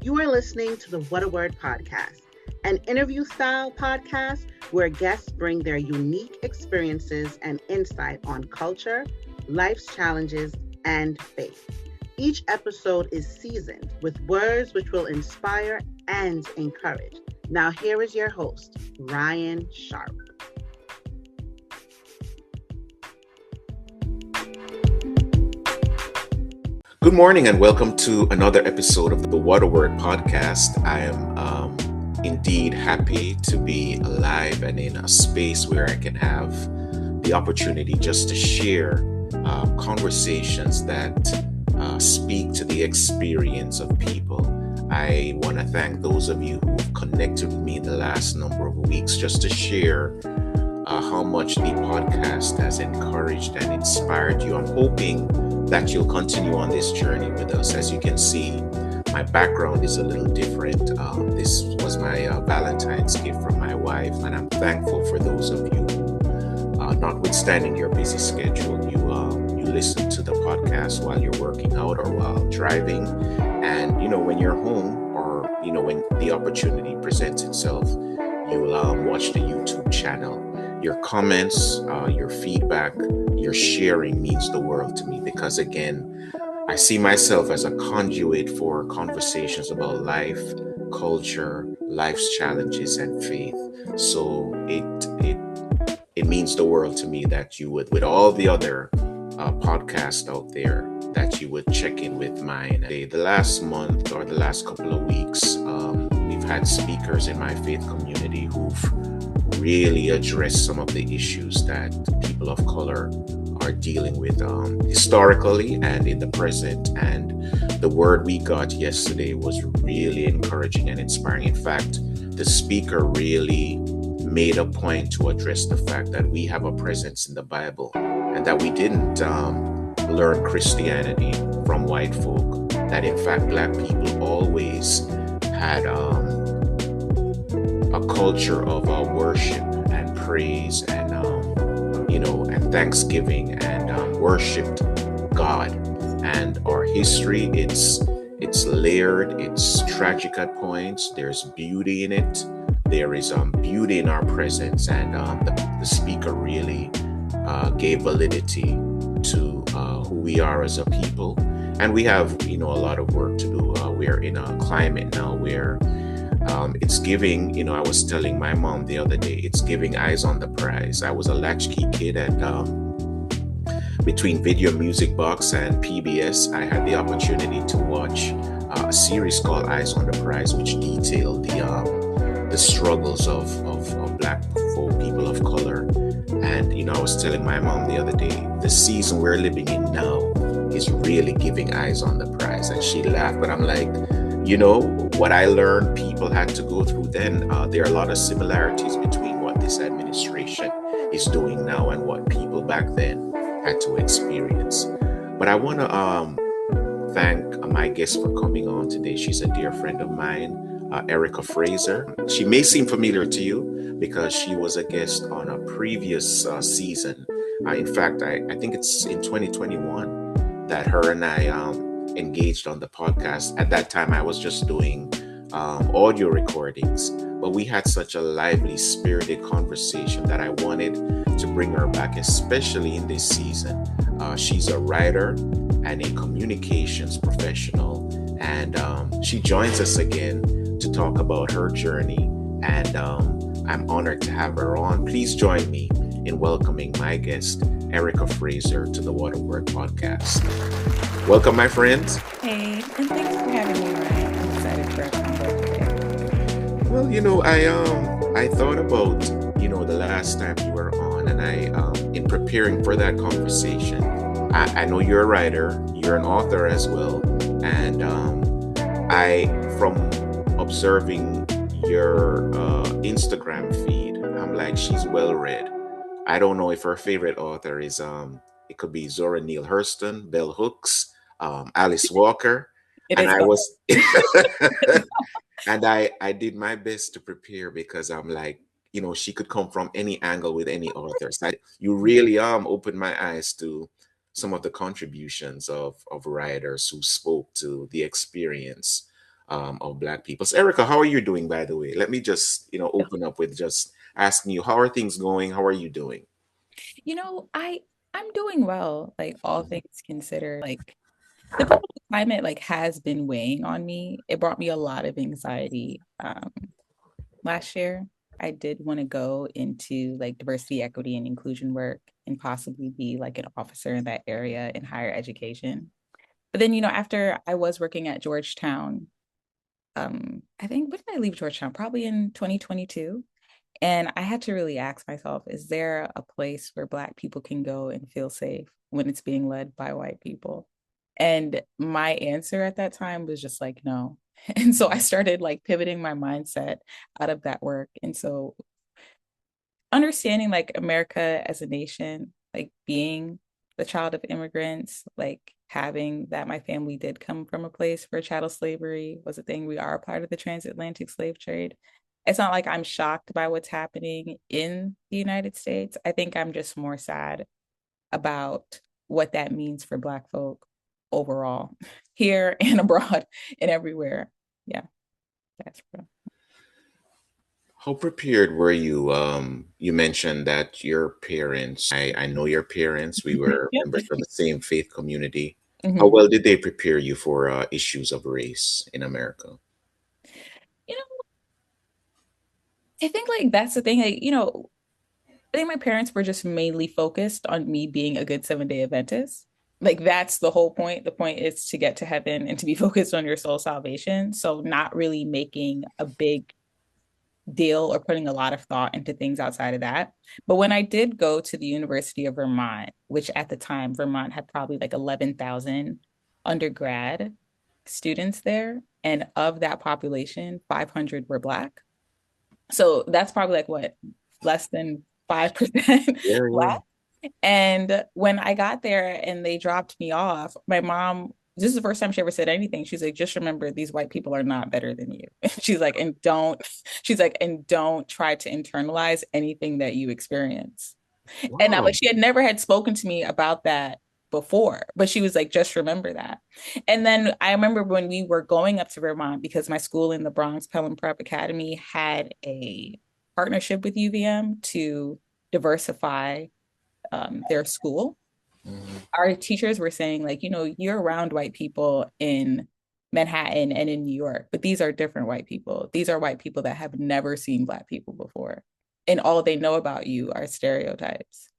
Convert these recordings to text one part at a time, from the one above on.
You are listening to the What a Word podcast, an interview style podcast where guests bring their unique experiences and insight on culture, life's challenges, and faith. Each episode is seasoned with words which will inspire and encourage. Now, here is your host, Ryan Sharp. Good morning and welcome to another episode of the What a Word podcast. I am indeed happy to be alive and in a space where I can have the opportunity just to share conversations that speak to the experience of people. I want to thank those of you who've connected with me in the last number of weeks just to share how much the podcast has encouraged and inspired you. I'm hoping that you'll continue on this journey with us. As you can see, my background is a little different. This was my Valentine's gift from my wife, and I'm thankful for those of you who, notwithstanding your busy schedule, you listen to the podcast while you're working out or while driving. And, when you're home or, when the opportunity presents itself, you'll watch the YouTube channel. Your comments, your feedback, your sharing means the world to me because, again, I see myself as a conduit for conversations about life, culture, life's challenges, and faith. So it means the world to me that you would, with all the other podcasts out there, that you would check in with mine. The last month or the last couple of weeks, we've had speakers in my faith community who've really address some of the issues that people of color are dealing with historically and in the present. And the word we got yesterday was really encouraging and inspiring. In fact, the speaker really made a point to address the fact that we have a presence in the Bible and that we didn't learn Christianity from white folk, that in fact Black people always had a culture of worship and praise and and thanksgiving and worshipped God. And our history, it's layered, it's tragic at points. There's beauty in it. There is beauty in our presence, and the speaker really gave validity to who we are as a people. And we have a lot of work to do. We're in a climate now where it's giving, I was telling my mom the other day, it's giving eyes on the prize. I was a latchkey kid and between Video Music Box and PBS, I had the opportunity to watch a series called Eyes on the Prize, which detailed the struggles of Black folk, people of color. And, I was telling my mom the other day, the season we're living in now is really giving eyes on the prize. And she laughed, but I'm like, what I learned people had to go through then, there are a lot of similarities between what this administration is doing now and what people back then had to experience. But I want to thank my guest for coming on today. She's a dear friend of mine, Erica Fraser. She may seem familiar to you because she was a guest on a previous season. In fact, I think it's in 2021 that her and I engaged on the podcast. At that time, I was just doing audio recordings, but we had such a lively, spirited conversation that I wanted to bring her back, especially in this season. She's a writer and a communications professional, and she joins us again to talk about her journey, and I'm honored to have her on. Please join me in welcoming my guest, Erica Fraser, to the What a Word podcast. Welcome, my friends. Hey, and thanks for having me, Ryan. I'm excited for our convo today. Well, I thought about, the last time you were on, and I, in preparing for that conversation, I know you're a writer, you're an author as well, and from observing your Instagram feed, I'm like, she's well read. I don't know if her favorite author is it could be Zora Neale Hurston, Bell Hooks, Alice Walker. It And is I fun. was and I did my best to prepare because I'm like, she could come from any angle with any author. So you really opened my eyes to some of the contributions of writers who spoke to the experience of Black people. So, Erica, how are you doing, by the way? Let me just, open up with just asking you, how are things going? How are you doing? I'm doing well, like all things considered. Like the political climate like has been weighing on me. It brought me a lot of anxiety last year. I did want to go into like diversity, equity, and inclusion work and possibly be like an officer in that area in higher education. But then, after I was working at Georgetown, I think when did I leave Georgetown? Probably in 2022. And I had to really ask myself, is there a place where Black people can go and feel safe when it's being led by white people? And my answer at that time was just like, no. And so I started like pivoting my mindset out of that work. And so understanding like America as a nation, like being the child of immigrants, like having that my family did come from a place where chattel slavery was a thing. We are a part of the transatlantic slave trade. It's not like I'm shocked by what's happening in the United States. I think I'm just more sad about what that means for Black folk overall, here and abroad and everywhere. Yeah, that's real. How prepared were you? You mentioned that your parents, I know your parents, we were Yep. members of the same faith community. How Mhm. well did they prepare you for issues of race in America? You know, I think like that's the thing. Like, I think my parents were just mainly focused on me being a good 7-day Adventist. Like that's the whole point. The point is to get to heaven and to be focused on your soul salvation. So not really making a big deal or putting a lot of thought into things outside of that. But when I did go to the University of Vermont, which at the time Vermont had probably like 11,000 undergrad students there, and of that population, 500 were Black. So that's probably like what, less than 5% Yeah, yeah. Black. And when I got there and they dropped me off, my mom, this is the first time she ever said anything. She's like, just remember these white people are not better than you. And don't try to internalize anything that you experience. And now, Wow. like, she had never had spoken to me about that before, but she was like, just remember that. And then I remember when we were going up to Vermont, because my school in the Bronx, Pelham Prep Academy, had a partnership with UVM to diversify their school. Mhm. Our teachers were saying, like, you're around white people in Manhattan and in New York, but these are different white people. These are white people that have never seen Black people before. And all they know about you are stereotypes.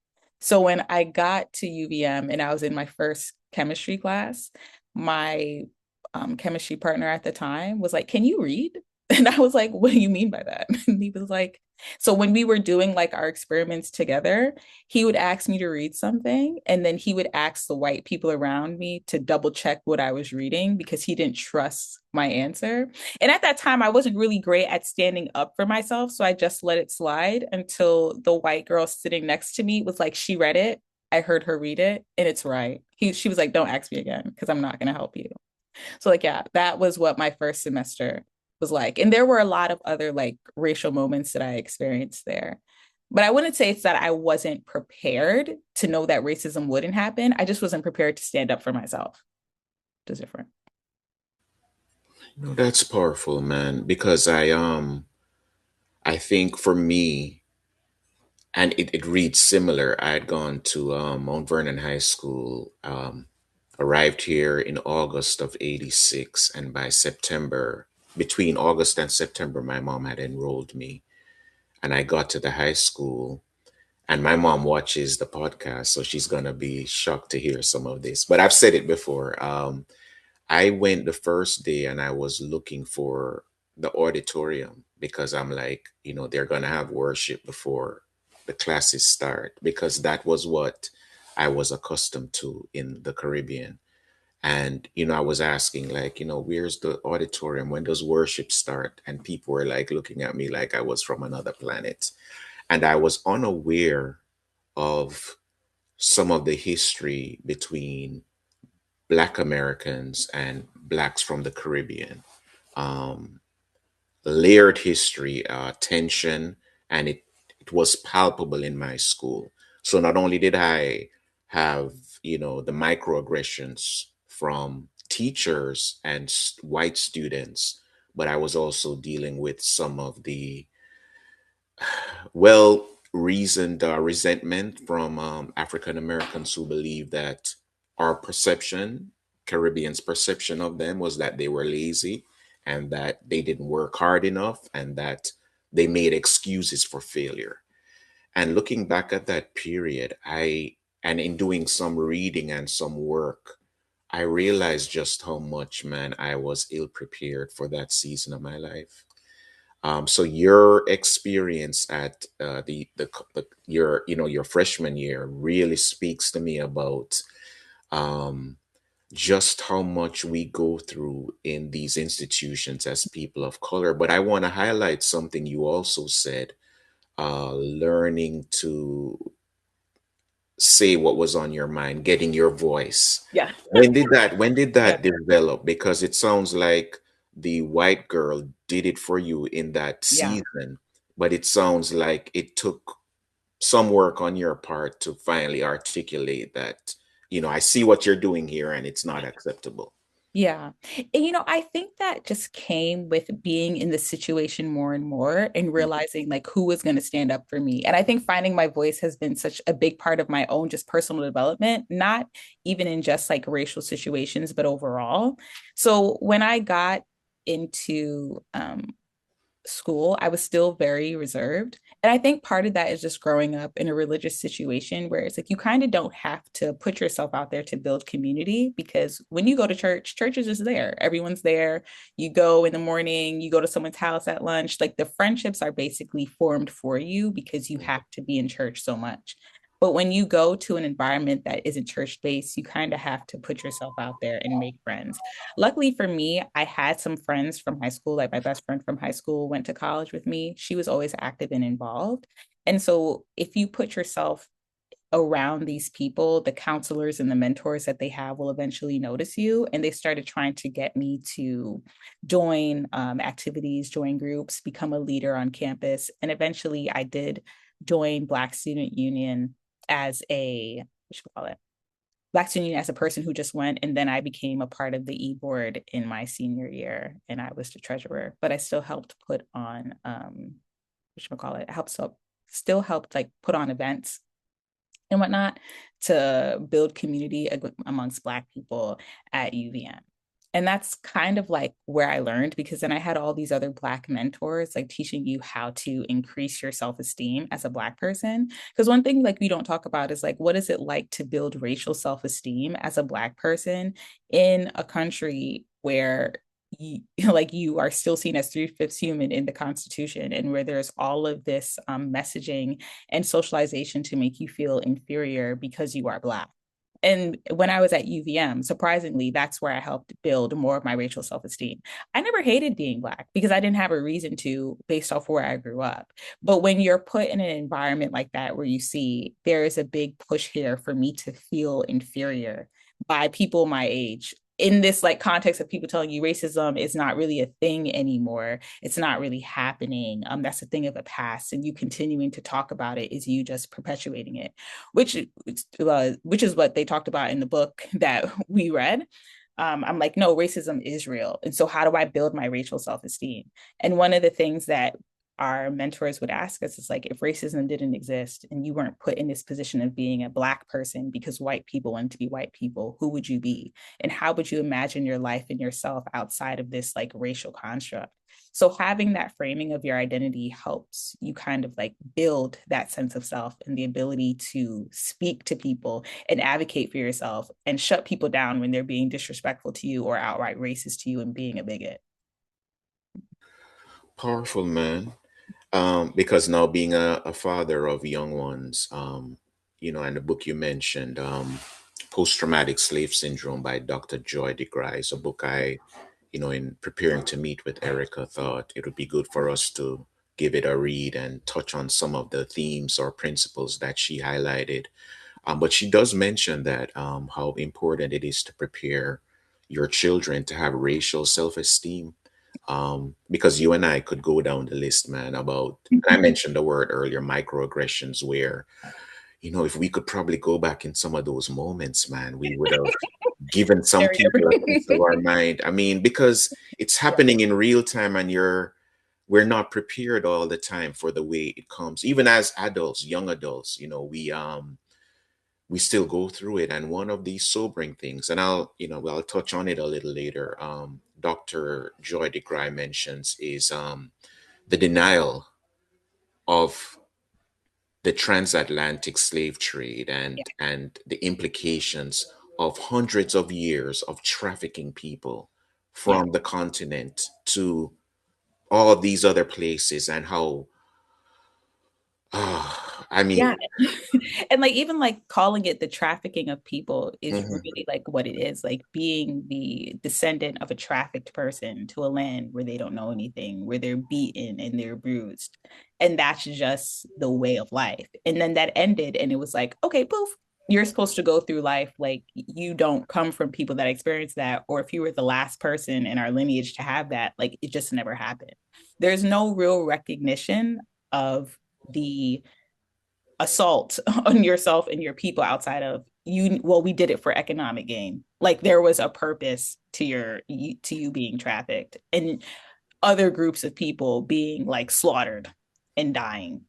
So when I got to UVM and I was in my first chemistry class, my chemistry partner at the time was like, can you read? And I was like, what do you mean by that? And he was like, so when we were doing like our experiments together, he would ask me to read something, and then he would ask the white people around me to double check what I was reading because he didn't trust my answer. And at that time, I wasn't really great at standing up for myself. So I just let it slide until the white girl sitting next to me was like, she read it. I heard her read it, and it's right. She was like, don't ask me again because I'm not going to help you. So like, yeah, that was what my first semester was like. And there were a lot of other like racial moments that I experienced there. But I wouldn't say it's that I wasn't prepared to know that racism wouldn't happen. I just wasn't prepared to stand up for myself. Just different. No, that's powerful, man. Because I think for me, and it reads similar. I had gone to Mount Vernon High School, arrived here in August of '86, and by September, between August and September, my mom had enrolled me, and I got to the high school. And my mom watches the podcast, so she's gonna be shocked to hear some of this. But I've said it before. I went the first day and I was looking for the auditorium because I'm like, they're going to have worship before the classes start because that was what I was accustomed to in the Caribbean. And, I was asking, like, where's the auditorium? When does worship start? And people were like looking at me like I was from another planet. And I was unaware of some of the history between Black Americans and Blacks from the Caribbean. Um, Layered history, tension, and it was palpable in my school. So not only did I have, the microaggressions from teachers and white students, but I was also dealing with some of the well reasoned resentment from African Americans who believe that our perception, Caribbeans' perception of them, was that they were lazy and that they didn't work hard enough and that they made excuses for failure. And looking back at that period, and in doing some reading and some work, I realized just how much, man, I was ill prepared for that season of my life. So your experience at your your freshman year really speaks to me about um, just how much we go through in these institutions as people of color. But I want to highlight something you also said: learning to say what was on your mind, getting your voice. Yeah. When did that Yeah. develop? Because it sounds like the white girl did it for you in that Yeah. season, but it sounds like it took some work on your part to finally articulate that, I see what you're doing here and it's not acceptable. Yeah. And I think that just came with being in the situation more and more and realizing like who was going to stand up for me. And I think finding my voice has been such a big part of my own just personal development, not even in just like racial situations, but overall. So when I got into school, I was still very reserved. And I think part of that is just growing up in a religious situation where it's like you kind of don't have to put yourself out there to build community because when you go to church, church is just there. Everyone's there. You go in the morning, you go to someone's house at lunch. Like the friendships are basically formed for you because you have to be in church so much. But when you go to an environment that isn't church based, you kind of have to put yourself out there and make friends. Luckily for me, I had some friends from high school, like my best friend from high school went to college with me. She was always active and involved. And so if you put yourself around these people, the counselors and the mentors that they have will eventually notice you. And they started trying to get me to join activities, join groups, become a leader on campus. And eventually I did join Black Student Union as what should we call it? Black Student Union as a person who just went, and then I became a part of the e-board in my senior year, and I was the treasurer. But I still helped put on, what should we call it? I helped still helped like put on events and whatnot to build community amongst Black people at UVM. And that's kind of like where I learned because then I had all these other Black mentors like teaching you how to increase your self-esteem as a Black person. Because one thing like we don't talk about is like, what is it like to build racial self-esteem as a Black person in a country where you, like you are still seen as three-fifths human in the Constitution and where there's all of this messaging and socialization to make you feel inferior because you are Black. And when I was at UVM, surprisingly, that's where I helped build more of my racial self-esteem. I never hated being Black because I didn't have a reason to based off where I grew up. But when you're put in an environment like that where you see there is a big push here for me to feel inferior by people my age in this like context of people telling you racism is not really a thing anymore, it's not really happening, that's a thing of the past, and you continuing to talk about it is you just perpetuating it, which is what they talked about in the book that we read. I'm like, no, racism is real. And so how do I build my racial self-esteem? And one of the things that our mentors would ask us is like, if racism didn't exist and you weren't put in this position of being a Black person because white people wanted to be white people, who would you be? And how would you imagine your life and yourself outside of this like racial construct? So having that framing of your identity helps you kind of like build that sense of self and the ability to speak to people and advocate for yourself and shut people down when they're being disrespectful to you or outright racist to you and being a bigot. Powerful, man. Because now being a father of young ones, and the book you mentioned, Post-Traumatic Slave Syndrome by Dr. Joy DeGrasse, is a book in preparing to meet with Erica, thought it would be good for us to give it a read and touch on some of the themes or principles that she highlighted. But she does mention that how important it is to prepare your children to have racial self-esteem. Because you and I could go down the list, man, about, I mentioned the word earlier, microaggressions, where, if we could probably go back in some of those moments, man, we would have given some people a piece of our mind. I mean, because it's Yeah. happening in real time and we're not prepared all the time for the way it comes. Even as adults, young adults, we still go through it. And one of these sobering things, and I'll touch on it a little later. Dr. Joy DeGruy mentions is the denial of the transatlantic slave trade Yeah. and the implications of hundreds of years of trafficking people Yeah. from the continent to all these other places and how I Yeah. mean, And like even like calling it the trafficking of people is mhm. really like what it is, like being the descendant of a trafficked person to a land where they don't know anything, where they're beaten and they're bruised. And that's just the way of life. And then that ended and it was like, okay, poof, you're supposed to go through life like you don't come from people that experience that, or if you were the last person in our lineage to have that, like it just never happened. There's no real recognition of the assault on yourself and your people outside of you. Well, we did it for economic gain. Like there was a purpose to you being trafficked and other groups of people being like slaughtered and dying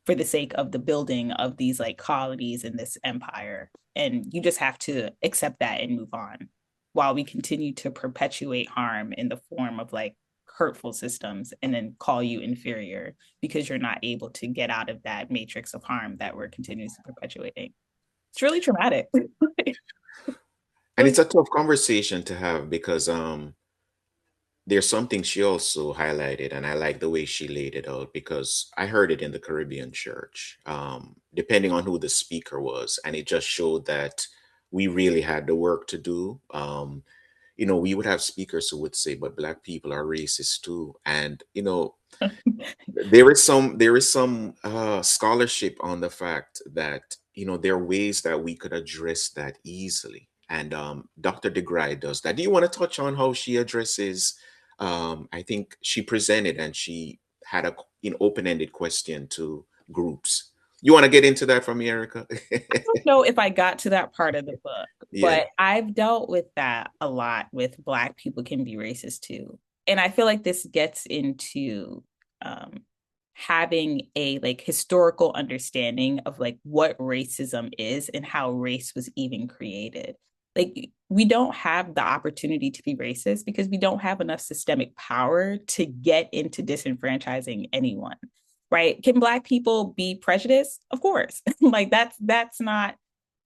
for the sake of the building of these like colonies in this empire. And you just have to accept that and move on while we continue to perpetuate harm in the form of like hurtful systems and then call you inferior because you're not able to get out of that matrix of harm that we're continuously perpetuating. It's really traumatic. And Really. it's a tough conversation to have because there's something she also highlighted, and I like the way she laid it out because I heard it in the Caribbean church, depending on who the speaker was, and it just showed that we really had the work to do. We would have speakers who would say, "But Black people are racist too," and there is some scholarship on the fact that there are ways that we could address that easily, and Dr. DeGray does that. Do you want to touch on how she addresses? I think she presented and she had a open-ended question to groups. You want to get into that from me, Erica? I don't know if I got to that part of the book, Yeah. but I've dealt with that a lot with Black people can be racist too. And I feel like this gets into um, having a like historical understanding of like what racism is and how race was even created. Like we don't have the opportunity to be racist because we don't have enough systemic power to get into disenfranchising anyone, right? Can Black people be prejudiced? Of course. Like that's not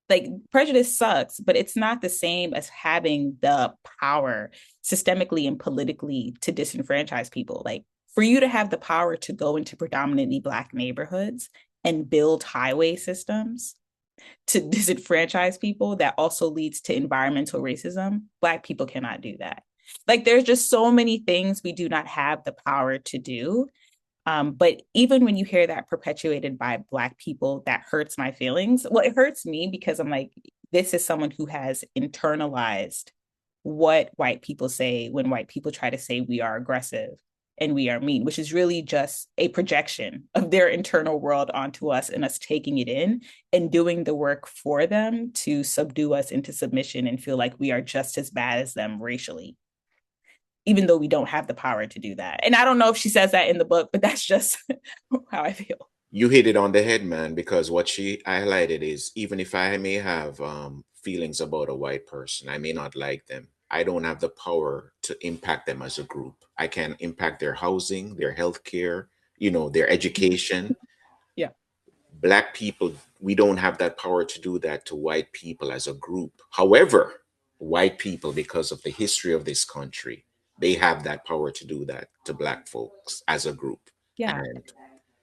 like prejudice sucks, but it's not the same as having the power systemically and politically to disenfranchise people. Like for you to have the power to go into predominantly Black neighborhoods and build highway systems to disenfranchise people that also leads to environmental racism, Black people cannot do that. Like there's just so many things we do not have the power to do, but even when you hear that perpetuated by Black people, that hurts my feelings. Well, it hurts me because I'm like, this is someone who has internalized what white people say when white people try to say we are aggressive and we are mean, which is really just a projection of their internal world onto us and us taking it in and doing the work for them to subdue us into submission and feel like we are just as bad as them racially, even though we don't have the power to do that. And I don't know if she says that in the book, but that's just how I feel. You hit it on the head, man, because what she highlighted is even if I may have feelings about a white person, I may not like them. I don't have the power to impact them as a group. I can impact their housing, their health care, their education. Yeah. Black people, we don't have that power to do that to white people as a group. However, white people, because of the history of this country, they have that power to do that to Black folks as a group. Yeah. And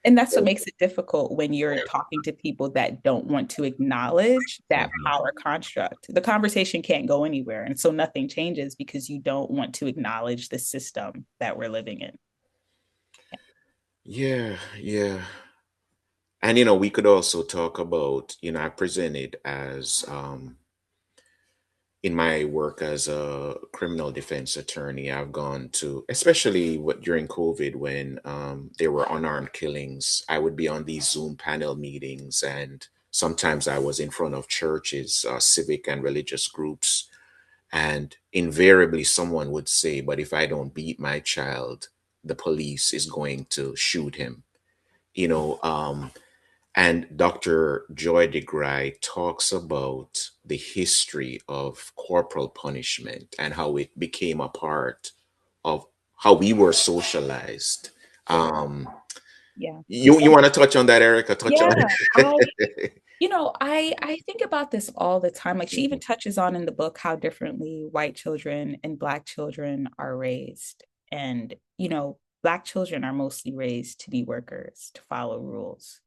And that's what makes it difficult when you're talking to people that don't want to acknowledge that Mhm. power construct. The conversation can't go anywhere. And so nothing changes because you don't want to acknowledge the system that we're living in. Yeah, yeah. And we could also talk about, I presented as in my work as a criminal defense attorney, I've gone to, especially during COVID when there were unarmed killings, I would be on these Zoom panel meetings, and sometimes I was in front of churches, civic and religious groups, And invariably, someone would say, but if I don't beat my child, the police is going to shoot him. You know, and Dr. Joy DeGruy talks about the history of corporal punishment and how it became a part of how we were socialized. Yeah. Um, Yeah. you want to touch on that, Erica? Touch on Yeah. it. I think about this all the time. Like she even touches on in the book how differently white children and black children are raised. And, black children are mostly raised to be workers, to follow rules,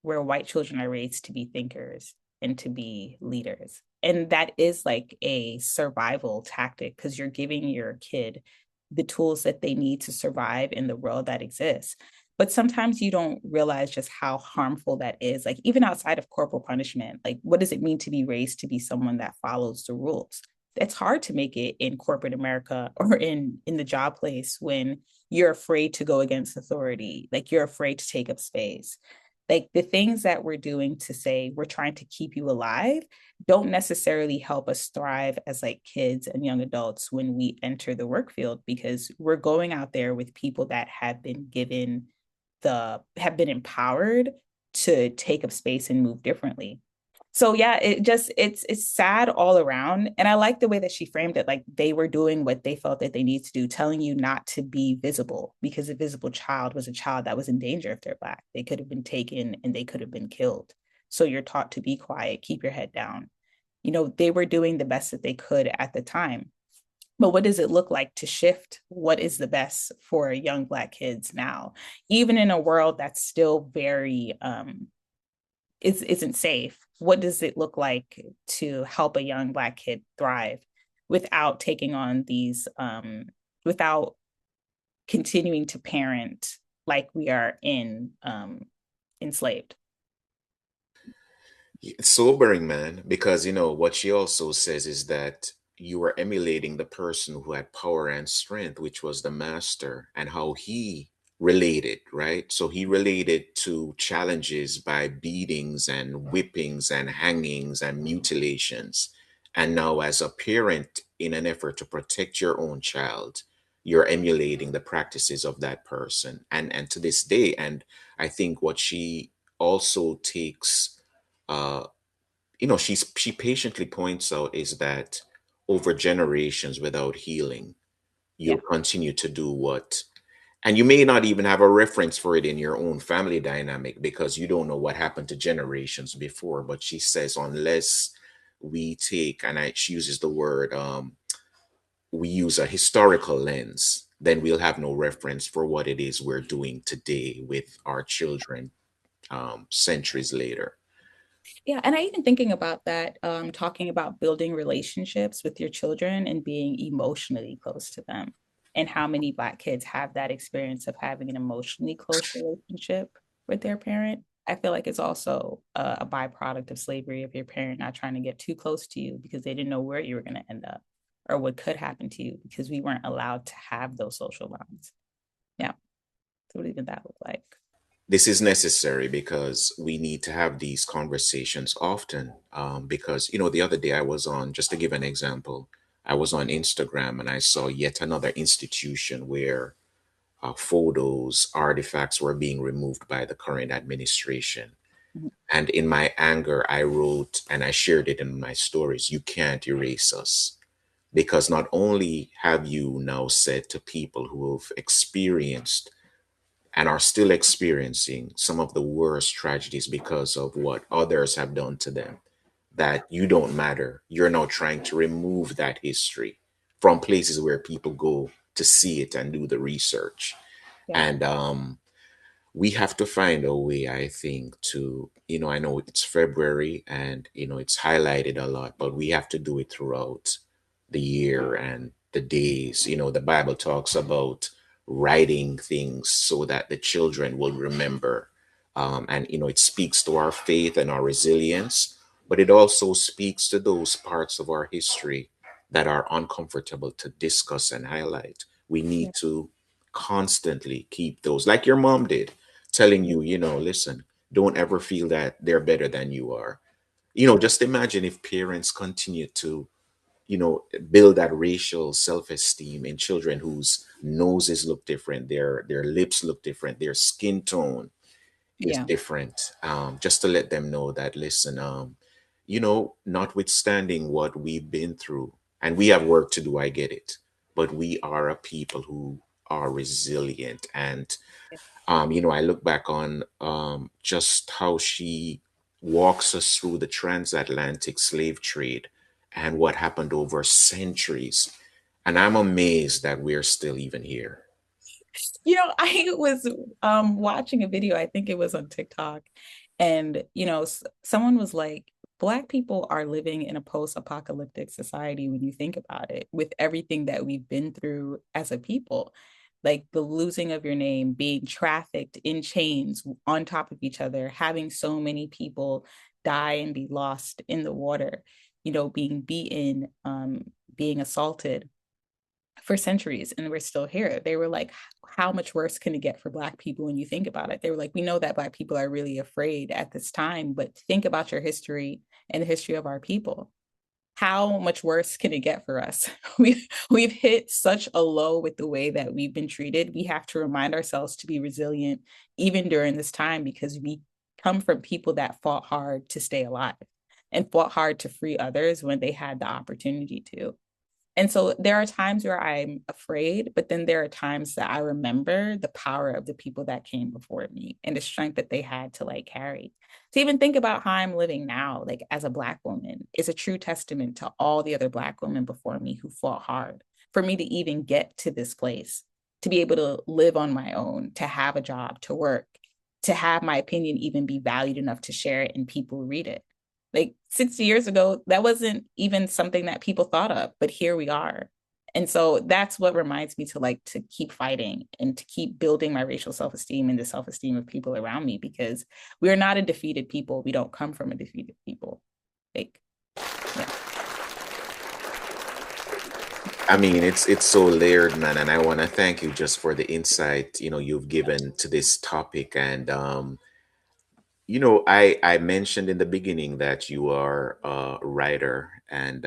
where white children are raised to be thinkers and to be leaders. And that is like a survival tactic because you're giving your kid the tools that they need to survive in the world that exists. But sometimes you don't realize just how harmful that is. Like, even outside of corporal punishment, like, what does it mean to be raised to be someone that follows the rules? It's hard to make it in corporate America or in the job place when you're afraid to go against authority, like you're afraid to take up space. Like the things that we're doing to say we're trying to keep you alive don't necessarily help us thrive as like kids and young adults when we enter the work field, because we're going out there with people that have been empowered to take up space and move differently. So yeah, it's sad all around. And I like the way that she framed it. Like they were doing what they felt that they need to do, telling you not to be visible, because a visible child was a child that was in danger if they're black. They could have been taken and they could have been killed. So you're taught to be quiet, keep your head down. They were doing the best that they could at the time. But what does it look like to shift what is the best for young black kids now, even in a world that's still very isn't safe? What does it look like to help a young black kid thrive without taking on these without continuing to parent like we are enslaved? It's sobering, man, because what she also says is that you are emulating the person who had power and strength, which was the master, and how he related, right? So he related to challenges by beatings and whippings and hangings and mutilations. And now, as a parent, in an effort to protect your own child, you're emulating the practices of that person. And to this day, and I think what she also takes uh, she patiently points out is that over generations without healing, Yeah. you'll continue to do what, and you may not even have a reference for it in your own family dynamic because you don't know what happened to generations before. But she says, unless we take, she uses the word, we use a historical lens, then we'll have no reference for what it is we're doing today with our children centuries later. Yeah, and I even thinking about that, talking about building relationships with your children and being emotionally close to them, and how many Black kids have that experience of having an emotionally close relationship with their parent. I feel like it's also a byproduct of slavery, of your parent not trying to get too close to you because they didn't know where you were going to end up or what could happen to you, because we weren't allowed to have those social bonds. Yeah. So what did that look like? This is necessary because we need to have these conversations often. Because, the other day I was on, just to give an example, I was on Instagram and I saw yet another institution where photos, artifacts were being removed by the current administration. Mhm. And in my anger, I wrote and I shared it in my stories, you can't erase us. Because not only have you now said to people who have experienced and are still experiencing some of the worst tragedies because of what others have done to them, that you don't matter. You're now trying to remove that history from places where people go to see it and do the research. Yeah. And we have to find a way, I think, to, I know it's February and, it's highlighted a lot, but we have to do it throughout the year and the days. The Bible talks about writing things so that the children will remember. And, it speaks to our faith and our resilience, but it also speaks to those parts of our history that are uncomfortable to discuss and highlight. We need Yeah. to constantly keep those, like your mom did, telling you, listen, don't ever feel that they're better than you are. Just imagine if parents continue to build that racial self-esteem in children whose noses look different, their lips look different, their skin tone is Yeah. different. Just to let them know that, listen, notwithstanding what we've been through, and we have work to do, I get it, but we are a people who are resilient. And I look back on just how she walks us through the transatlantic slave trade and what happened over centuries. And I'm amazed that we're still even here. I was watching a video, I think it was on TikTok, and someone was like, Black people are living in a post-apocalyptic society when you think about it, with everything that we've been through as a people. Like the losing of your name, being trafficked in chains on top of each other, having so many people die and be lost in the water, being beaten, being assaulted for centuries, and we're still here. They were like, how much worse can it get for Black people when you think about it? They were like, we know that Black people are really afraid at this time, but think about your history and the history of our people. How much worse can it get for us? We've hit such a low with the way that we've been treated. We have to remind ourselves to be resilient even during this time, because we come from people that fought hard to stay alive and fought hard to free others when they had the opportunity to. And so there are times where I'm afraid, but then there are times that I remember the power of the people that came before me and the strength that they had to like carry. To even think about how I'm living now, like as a Black woman, is a true testament to all the other Black women before me who fought hard for me to even get to this place, to be able to live on my own, to have a job, to work, to have my opinion even be valued enough to share it and people read it. Like 60 years ago, that wasn't even something that people thought of, but here we are. And so that's what reminds me to like to keep fighting and to keep building my racial self-esteem and the self-esteem of people around me, because we're not a defeated people. We don't come from a defeated people. Like, yeah. I mean, it's so layered, man, and I want to thank you just for the insight you've given to this topic. And I mentioned in the beginning that you are a writer, and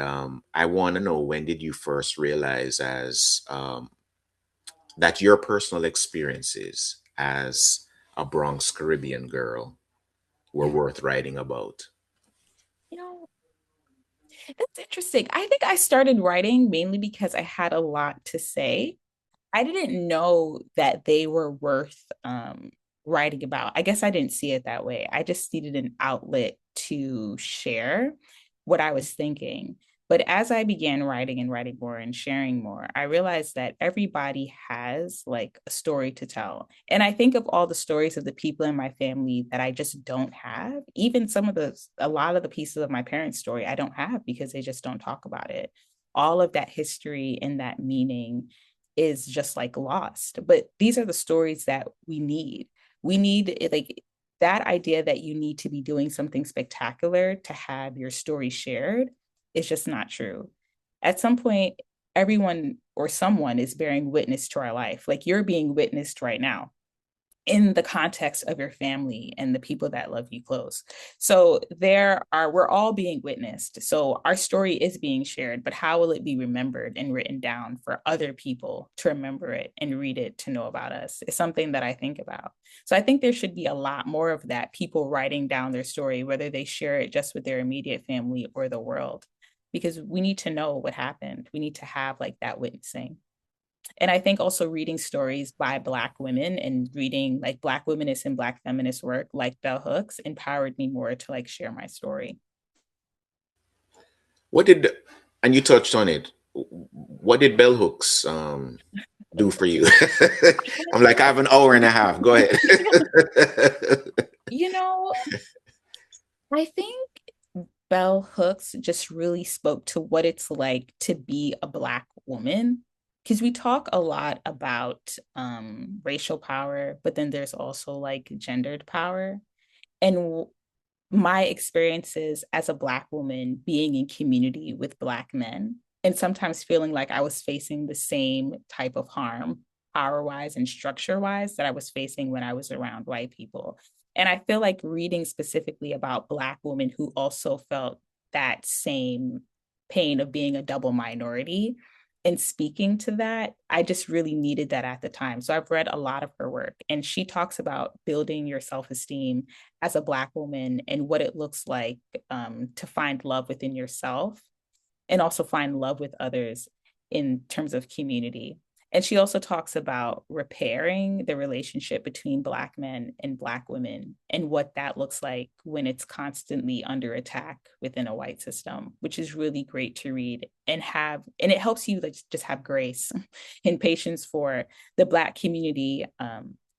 I want to know, when did you first realize as that your personal experiences as a Bronx Caribbean girl were Yeah. worth writing about? You know, that's interesting. I think I started writing mainly because I had a lot to say. I didn't know that they were worth writing about. I guess I didn't see it that way. I just needed an outlet to share what I was thinking. But as I began writing and writing more and sharing more, I realized that everybody has like a story to tell. And I think of all the stories of the people in my family that I just don't have. Even a lot of the pieces of my parents' story I don't have because they just don't talk about it. All of that history and that meaning is just like lost. But these are the stories that we need. We need like that idea that you need to be doing something spectacular to have your story shared is just not true. At some point, everyone or someone is bearing witness to our life. Like you're being witnessed right now in the context of your family and the people that love you close. So we're all being witnessed. So our story is being shared, but how will it be remembered and written down for other people to remember it and read it to know about us? It's something that I think about. So I think there should be a lot more of that, people writing down their story, whether they share it just with their immediate family or the world, because we need to know what happened. We need to have like that witnessing. And I think also reading stories by Black women and reading like Black womenist and Black feminist work like Bell Hooks empowered me more to like share my story. What did, and you touched on it, what did bell hooks do for you? I'm like, I have an hour and a half. Go ahead. You know, I think Bell Hooks just really spoke to what it's like to be a Black woman. Because we talk a lot about racial power, but then there's also like gendered power. And my experiences as a Black woman being in community with Black men and sometimes feeling like I was facing the same type of harm, power wise and structure wise, that I was facing when I was around white people. And I feel like reading specifically about Black women who also felt that same pain of being a double minority. And speaking to that, I just really needed that at the time. So I've read a lot of her work, and she talks about building your self esteem as a Black woman and what it looks like to find love within yourself and also find love with others in terms of community. And she also talks about repairing the relationship between Black men and Black women and what that looks like when it's constantly under attack within a white system, which is really great to read and have. And it helps you like, just have grace and patience for the Black community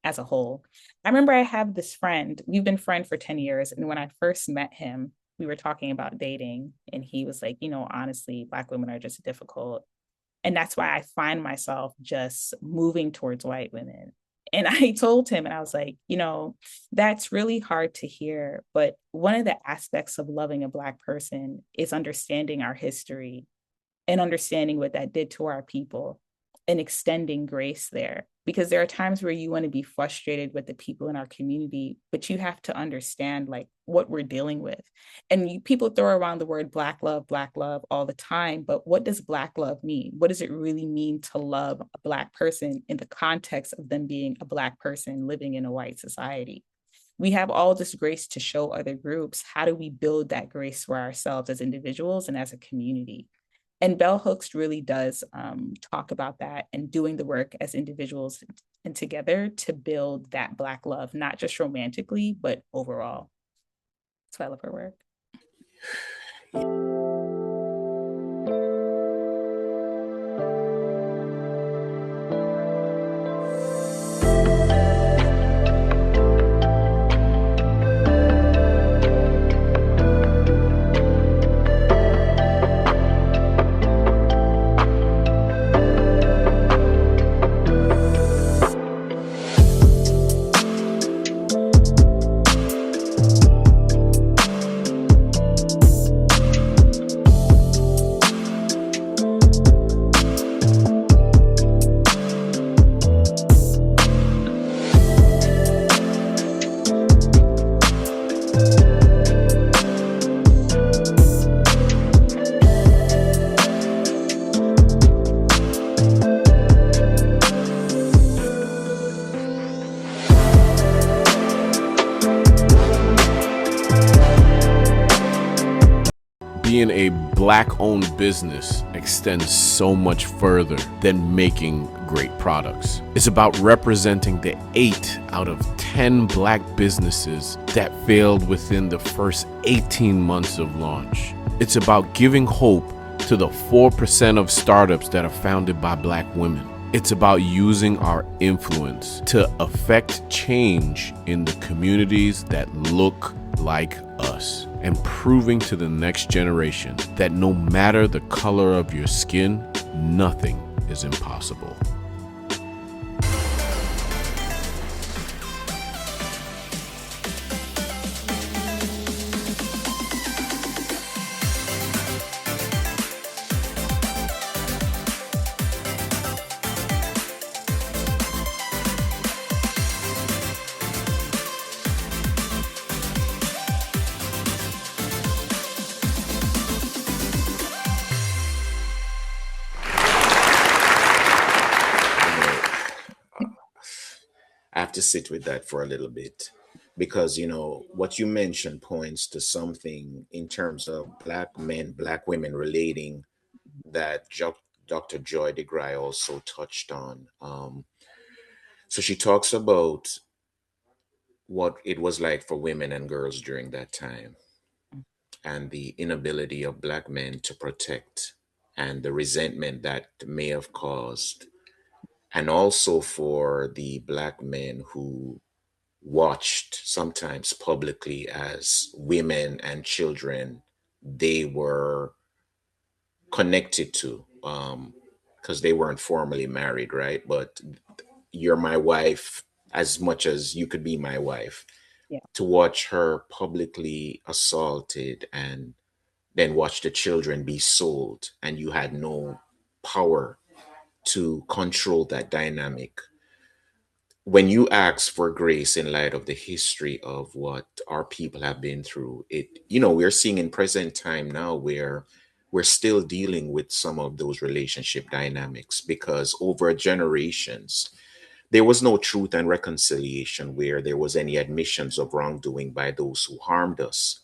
as a whole. I remember I have this friend, we've been friends for 10 years. And when I first met him, we were talking about dating, and he was like, honestly, Black women are just difficult. And that's why I find myself just moving towards white women. And I told him, and I was like, that's really hard to hear. But one of the aspects of loving a Black person is understanding our history and understanding what that did to our people and extending grace there. Because there are times where you want to be frustrated with the people in our community, but you have to understand like what we're dealing with. And people throw around the word Black love all the time. But what does Black love mean? What does it really mean to love a Black person in the context of them being a Black person living in a white society? We have all this grace to show other groups. How do we build that grace for ourselves as individuals and as a community? And Bell Hooks really does talk about that and doing the work as individuals and together to build that Black love, not just romantically, but overall. That's why I love her work. Being a Black owned business extends so much further than making great products. It's about representing the 8 out of 10 Black businesses that failed within the first 18 months of launch. It's about giving hope to the 4% of startups that are founded by Black women. It's about using our influence to affect change in the communities that look like us, and proving to the next generation that no matter the color of your skin, nothing is impossible. I have to sit with that for a little bit because what you mentioned points to something in terms of Black men, Black women relating that Dr. Joy DeGruy also touched on. So she talks about what it was like for women and girls during that time and the inability of Black men to protect and the resentment that may have caused, and also for the Black men who watched sometimes publicly as women and children they were connected to, because they weren't formally married, right? But you're my wife as much as you could be my wife. Yeah. To watch her publicly assaulted and then watch the children be sold, and you had no power to control that dynamic. When you ask for grace in light of the history of what our people have been through, we're seeing in present time now where we're still dealing with some of those relationship dynamics because over generations, there was no truth and reconciliation where there was any admissions of wrongdoing by those who harmed us,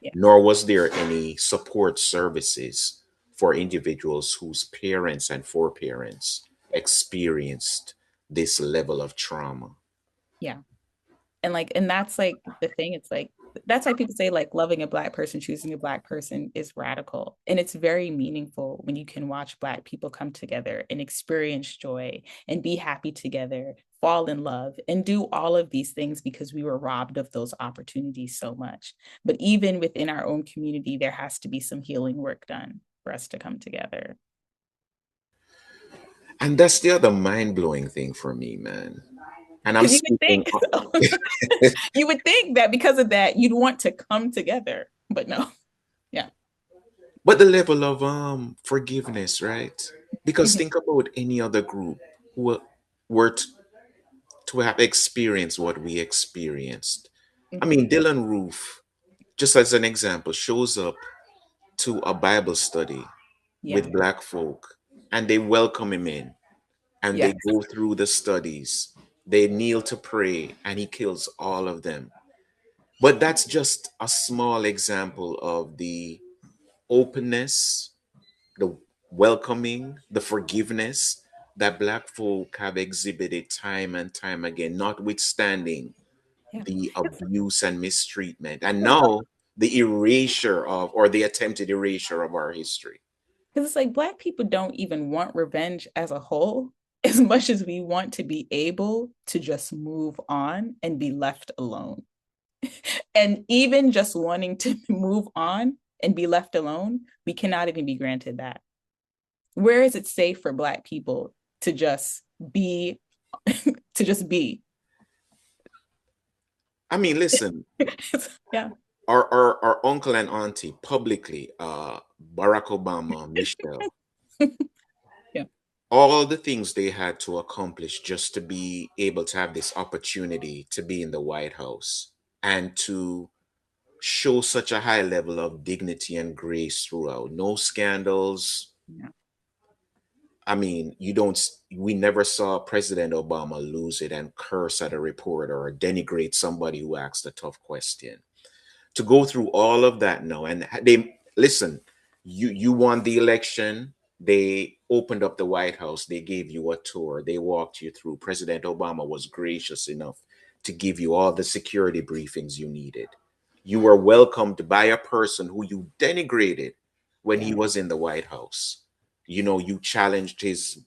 Yeah. nor was there any support services for individuals whose parents and foreparents experienced this level of trauma. Yeah. And that's like the thing. It's like that's why people say like loving a Black person, choosing a Black person is radical. And it's very meaningful when you can watch Black people come together and experience joy and be happy together, fall in love, and do all of these things because we were robbed of those opportunities so much. But even within our own community, there has to be some healing work done for us to come together. And that's the other mind blowing thing for me, man. And I'm Because you would speaking, think so. You would think that because of that, you'd want to come together, but no. Yeah. but the level of forgiveness, right? Because Mhm. think about any other group who were to have experienced what we experienced. I Mhm. mean, Dylan Roof, just as an example, shows up to a Bible study Yeah. with Black folk and they welcome him in and Yeah. they go through the studies. They kneel to pray and he kills all of them. But that's just a small example of the openness, the welcoming, the forgiveness that Black folk have exhibited time and time again, notwithstanding Yeah. the Because abuse and mistreatment, and now the erasure of, or the attempted erasure of our history. it's like Black people don't even want revenge as a whole, as much as we want to be able to just move on and be left alone. And even just wanting to move on and be left alone, we cannot even be granted that. Where is it safe for Black people to just be, to just be? I mean, listen, Yeah. our uncle and auntie publicly, Barack Obama, Michelle, Yeah. all the things they had to accomplish just to be able to have this opportunity to be in the White House and to show such a high level of dignity and grace throughout. No scandals. Yeah. I mean, we never saw President Obama lose it and curse at a reporter or denigrate somebody who asked a tough question. To go through all of that now, and they listen, you won the election. They opened up the White House. They gave you a tour. They walked you through. President Obama was gracious enough to give you all the security briefings you needed. You were welcomed by a person who you denigrated when he Yeah. was in the White House. You know, you challenged his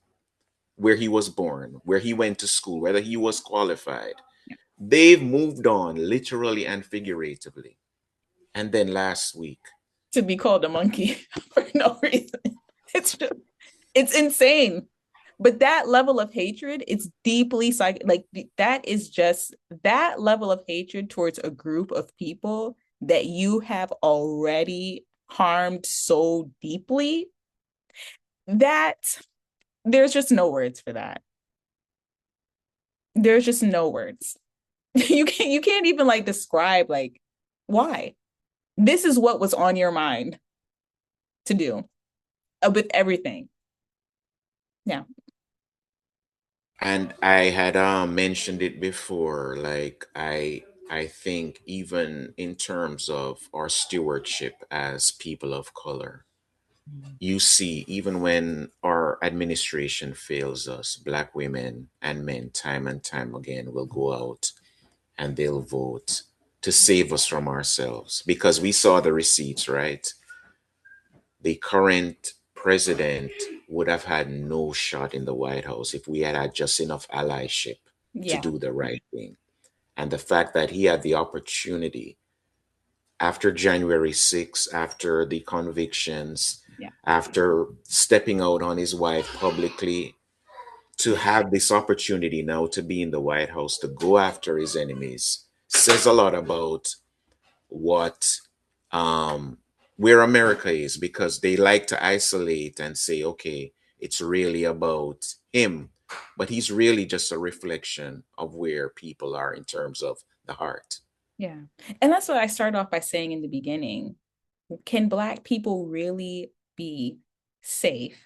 where he was born, where he went to school, whether he was qualified. They've moved on literally and figuratively. And then last week, To be called a monkey for no reason. It's just, it's insane. But that level of hatred, it's deeply like that is just that level of hatred towards a group of people that you have already harmed so deeply that there's just no words for that. There's just no words. You can't even like describe like why. This is what was on your mind to do with everything. Yeah. and I had mentioned it before, like I think even in terms of our stewardship as people of color, you see, even when our administration fails us, Black women and men, time and time again, will go out and they'll vote to save us from ourselves because we saw the receipts, right? The current president would have had no shot in the White House if we had had just enough allyship to Yeah. do the right thing. And the fact that he had the opportunity after January 6th, after the convictions, Yeah. after stepping out on his wife publicly, to have this opportunity now to be in the White House, to go after his enemies, says a lot about what um where America is, because they like to isolate and say, okay, it's really about him, but he's really just a reflection of where people are in terms of the heart. Yeah. And that's what I started off by saying in the beginning. Can Black people really be safe?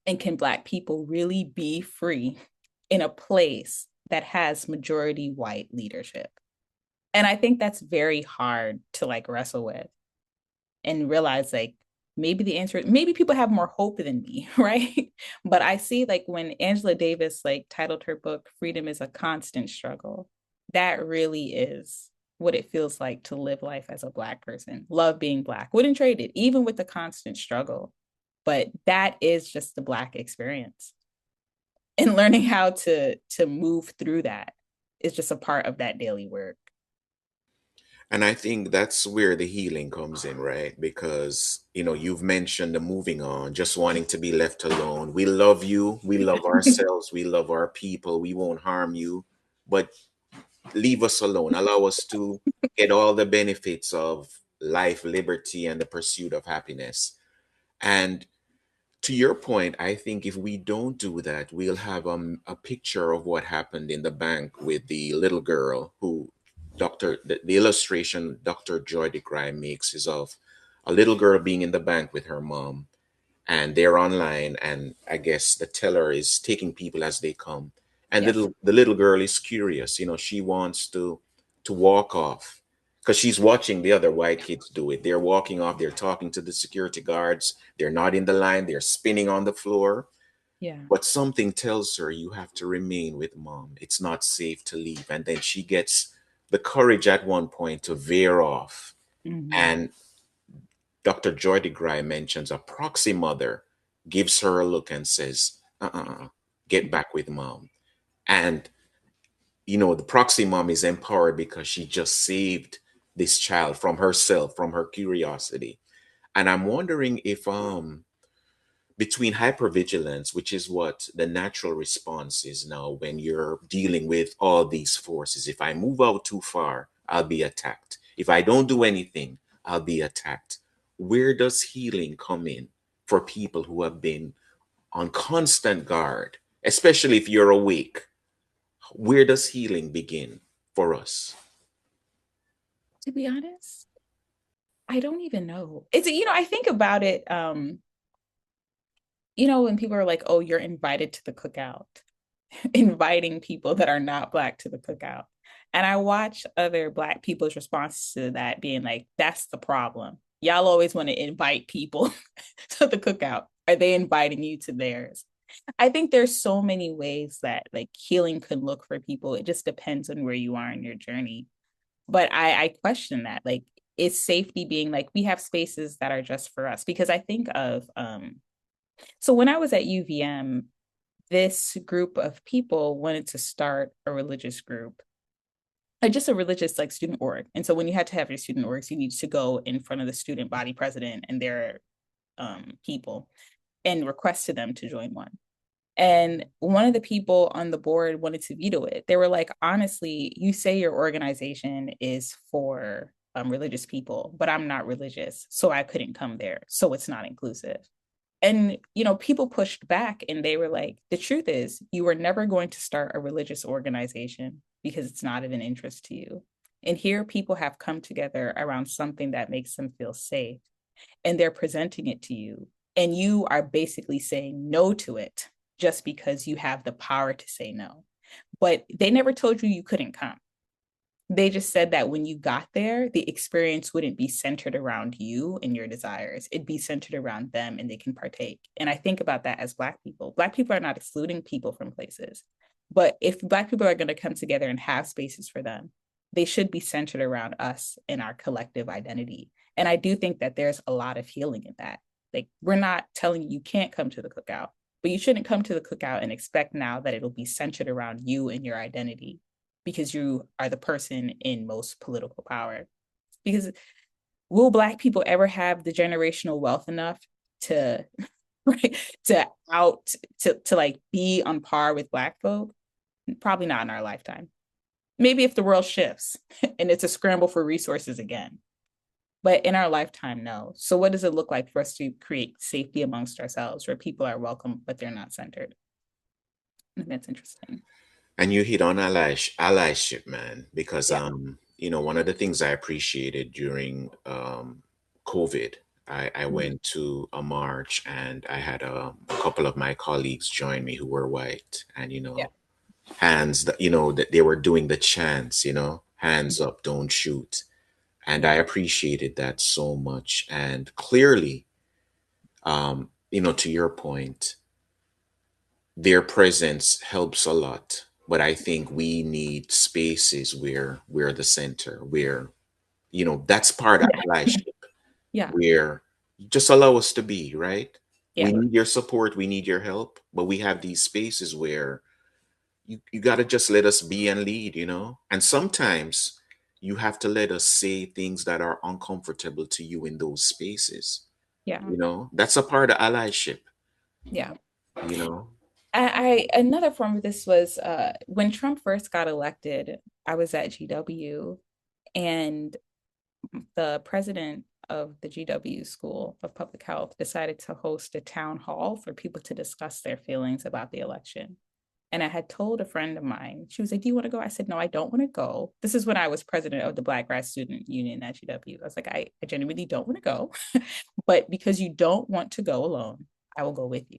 And can Black people really be free in a place that has majority white leadership? And I think that's very hard to like wrestle with and realize like maybe the answer, maybe people have more hope than me, right? But I see like when Angela Davis like titled her book Freedom is a Constant Struggle, that really is what it feels like to live life as a Black person. Love being Black, wouldn't trade it, even with the constant struggle. But that is just the Black experience. And learning how to move through that is just a part of that daily work. And I think that's where the healing comes in, right? Because, you've mentioned the moving on, just wanting to be left alone. We love you. We love ourselves. We love our people. We won't harm you, but leave us alone. Allow us to get all the benefits of life, liberty, and the pursuit of happiness. And to your point, I think if we don't do that, we'll have a picture of what happened in the bank with the little girl who the illustration Dr. Joy DeGrye makes is of a little girl being in the bank with her mom, and they're online, and I guess the teller is taking people as they come, and Yes. the little girl is curious. She wants to walk off because she's watching the other white kids do it. They're walking off, they're talking to the security guards, they're not in the line, they're spinning on the floor, Yeah. but something tells her you have to remain with mom. It's not safe to leave. And then she gets the courage at one point to veer off. Mm-hmm. And Dr. Joy DeGrye mentions a proxy mother gives her a look and says, get back with mom. And, the proxy mom is empowered because she just saved this child from herself, from her curiosity. And I'm wondering if between hypervigilance, which is what the natural response is now when you're dealing with all these forces. If I move out too far, I'll be attacked. If I don't do anything, I'll be attacked. Where does healing come in for people who have been on constant guard, especially if you're awake? Where does healing begin for us? To be honest, I don't even know. I think about it, when people are like, oh, you're invited to the cookout, inviting people that are not Black to the cookout. And I watch other Black people's responses to that being like, that's the problem. Y'all always want to invite people to the cookout. Are they inviting you to theirs? I think there's so many ways that like healing could look for people. It just depends on where you are in your journey. But I question that. Like, is safety being like, we have spaces that are just for us? Because I think of so when I was at UVM, this group of people wanted to start a religious group, just a religious like student org. And so when you had to have your student orgs, you need to go in front of the student body president and their people and request to them to join one. And one of the people on the board wanted to veto it. They were like, honestly, you say your organization is for religious people, but I'm not religious, so I couldn't come there. So it's not inclusive. And, people pushed back and they were like, the truth is, you were never going to start a religious organization because it's not of an interest to you. And here people have come together around something that makes them feel safe, and they're presenting it to you. And you are basically saying no to it just because you have the power to say no. But they never told you you couldn't come. They just said that when you got there, the experience wouldn't be centered around you and your desires. It'd be centered around them and they can partake. And I think about that as Black people. Black people are not excluding people from places. But if Black people are going to come together and have spaces for them, they should be centered around us and our collective identity. And I do think that there's a lot of healing in that. Like, we're not telling you can't come to the cookout, but you shouldn't come to the cookout and expect now that it'll be centered around you and your identity, because you are the person in most political power. Because will Black people ever have the generational wealth enough to right, to like be on par with Black folk? Probably not in our lifetime. Maybe if the world shifts and it's a scramble for resources again. But in our lifetime, no. So what does it look like for us to create safety amongst ourselves where people are welcome, but they're not centered? I think that's interesting. And you hit on allyship, man, because Yeah. one of the things I appreciated during COVID I went to a march, and I had a couple of my colleagues join me who were white, and Yeah. hands that that they were doing the chants, hands up, don't shoot. And I appreciated that so much. And clearly, to your point, their presence helps a lot. But I think we need spaces where we're the center, where, that's part of Yeah. allyship, Yeah. where just allow us to be, right? We Yeah. need your support, we need your help, but we have these spaces where you got to just let us be and lead, And sometimes you have to let us say things that are uncomfortable to you in those spaces. Yeah. That's a part of allyship, Yeah. you know. Another form of this was when Trump first got elected, I was at GW, and the president of the GW School of Public Health decided to host a town hall for people to discuss their feelings about the election. And I had told a friend of mine, she was like, "Do you want to go?" I said, "No, I don't want to go." This is when I was president of the Black Grad Student Union at GW. I was like, I genuinely don't want to go, but because you don't want to go alone, I will go with you.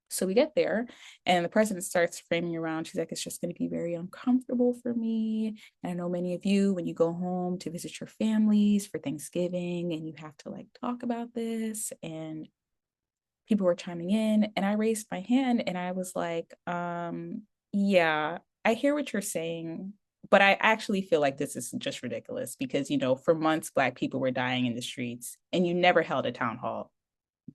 So we get there, and the president starts framing around. She's like, "It's just going to be very uncomfortable for me. And I know many of you, when you go home to visit your families for Thanksgiving, and you have to like talk about this." And people were chiming in, and I raised my hand and I was like, yeah, I hear what you're saying, but I actually feel like this is just ridiculous because, for months, Black people were dying in the streets and you never held a town hall.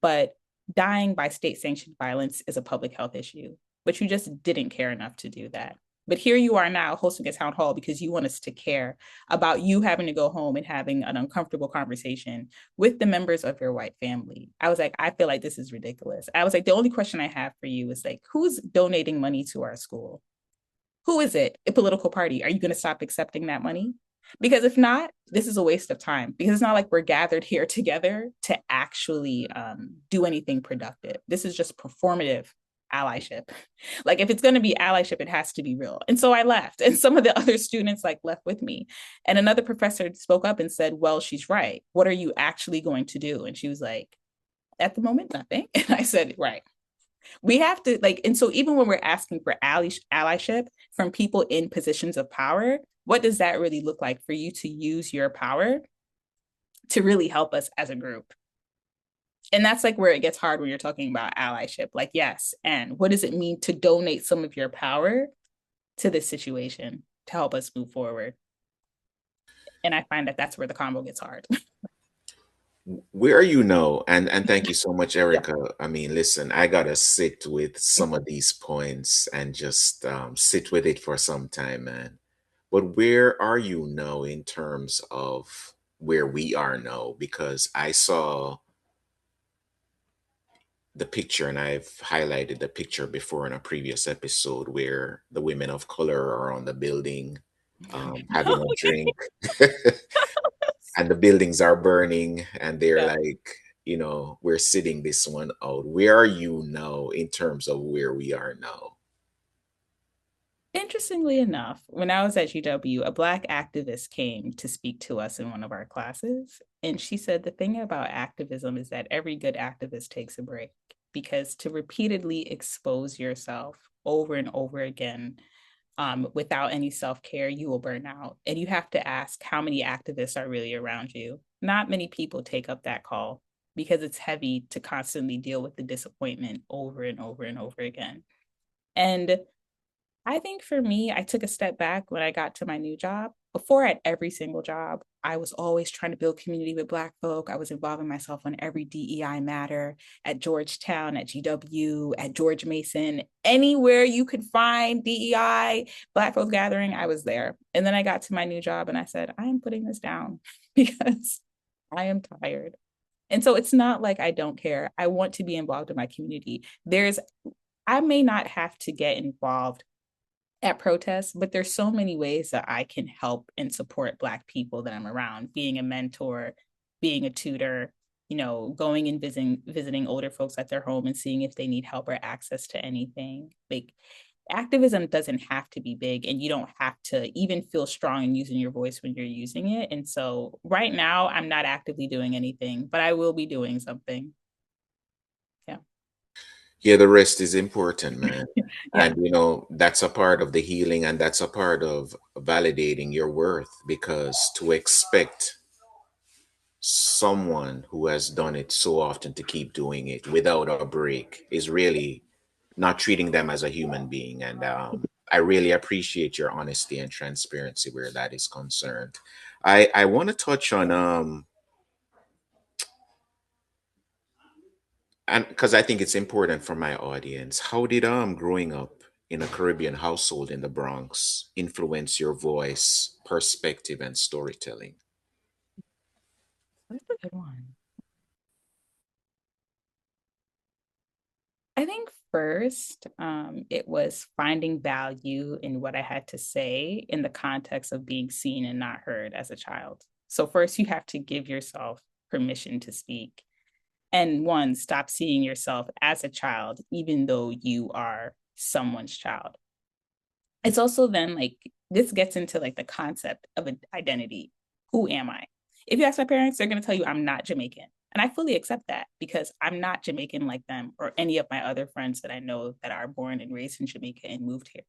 But dying by state sanctioned violence is a public health issue, but you just didn't care enough to do that. But here you are now hosting a town hall because you want us to care about you having to go home and having an uncomfortable conversation with the members of your white family. I was like, I feel like this is ridiculous. I was like, the only question I have for you is like, who's donating money to our school? Who is it? A political party? Are you going to stop accepting that money? Because if not, this is a waste of time because it's not like we're gathered here together to actually do anything productive. This is just performative allyship. Like if it's going to be allyship, it has to be real. And so I left, and some of the other students like left with me. And another professor spoke up and said, "Well, she's right. What are you actually going to do?" And she was like, "At the moment, nothing." And I said, "Right. We have to like," and so even when we're asking for allyship from people in positions of power, what does that really look like for you to use your power to really help us as a group? And that's like where it gets hard when you're talking about allyship. Like, yes, and what does it mean to donate some of your power to this situation to help us move forward? And I find that that's where the combo gets hard. Where and thank you so much, Yeah. Erica. I mean, listen, I gotta sit with some of these points and just sit with it for some time, man. But where are you now in terms of where we are now? Because I saw the picture, and I've highlighted the picture before in a previous episode where the women of color are on the building having a drink. And the buildings are burning, and they're Yeah. like, we're sitting this one out. Where are you now in terms of where we are now? Interestingly enough, when I was at GW, a Black activist came to speak to us in one of our classes. And she said the thing about activism is that every good activist takes a break because to repeatedly expose yourself over and over again without any self-care, you will burn out. And you have to ask how many activists are really around you. Not many people take up that call because it's heavy to constantly deal with the disappointment over and over and over again. And I think for me, I took a step back when I got to my new job. Before at every single job, I was always trying to build community with Black folk. I was involving myself on every DEI matter at Georgetown, at GW, at George Mason, anywhere you could find DEI, Black folk gathering, I was there. And then I got to my new job and I said, I am putting this down because I am tired. And so it's not like I don't care. I want to be involved in my community. I may not have to get involved at protests, but there's so many ways that I can help and support Black people that I'm around, being a mentor, being a tutor, going and visiting older folks at their home and seeing if they need help or access to anything. Like activism doesn't have to be big, and you don't have to even feel strong in using your voice when you're using it. And so right now I'm not actively doing anything, but I will be doing something. Yeah. Yeah, the rest is important, man. Yeah. And that's a part of the healing, and that's a part of validating your worth, because to expect someone who has done it so often to keep doing it without a break is really not treating them as a human being. And I really appreciate your honesty and transparency where that is concerned. I want to touch on and because I think it's important for my audience, how did growing up in a Caribbean household in the Bronx influence your voice, perspective, and storytelling? That's a good one. I think first, it was finding value in what I had to say in the context of being seen and not heard as a child. So, first, you have to give yourself permission to speak. And one, stop seeing yourself as a child, even though you are someone's child. It's also then like, this gets into like the concept of an identity. Who am I? If you ask my parents, they're going to tell you I'm not Jamaican. And I fully accept that because I'm not Jamaican like them or any of my other friends that I know that are born and raised in Jamaica and moved here.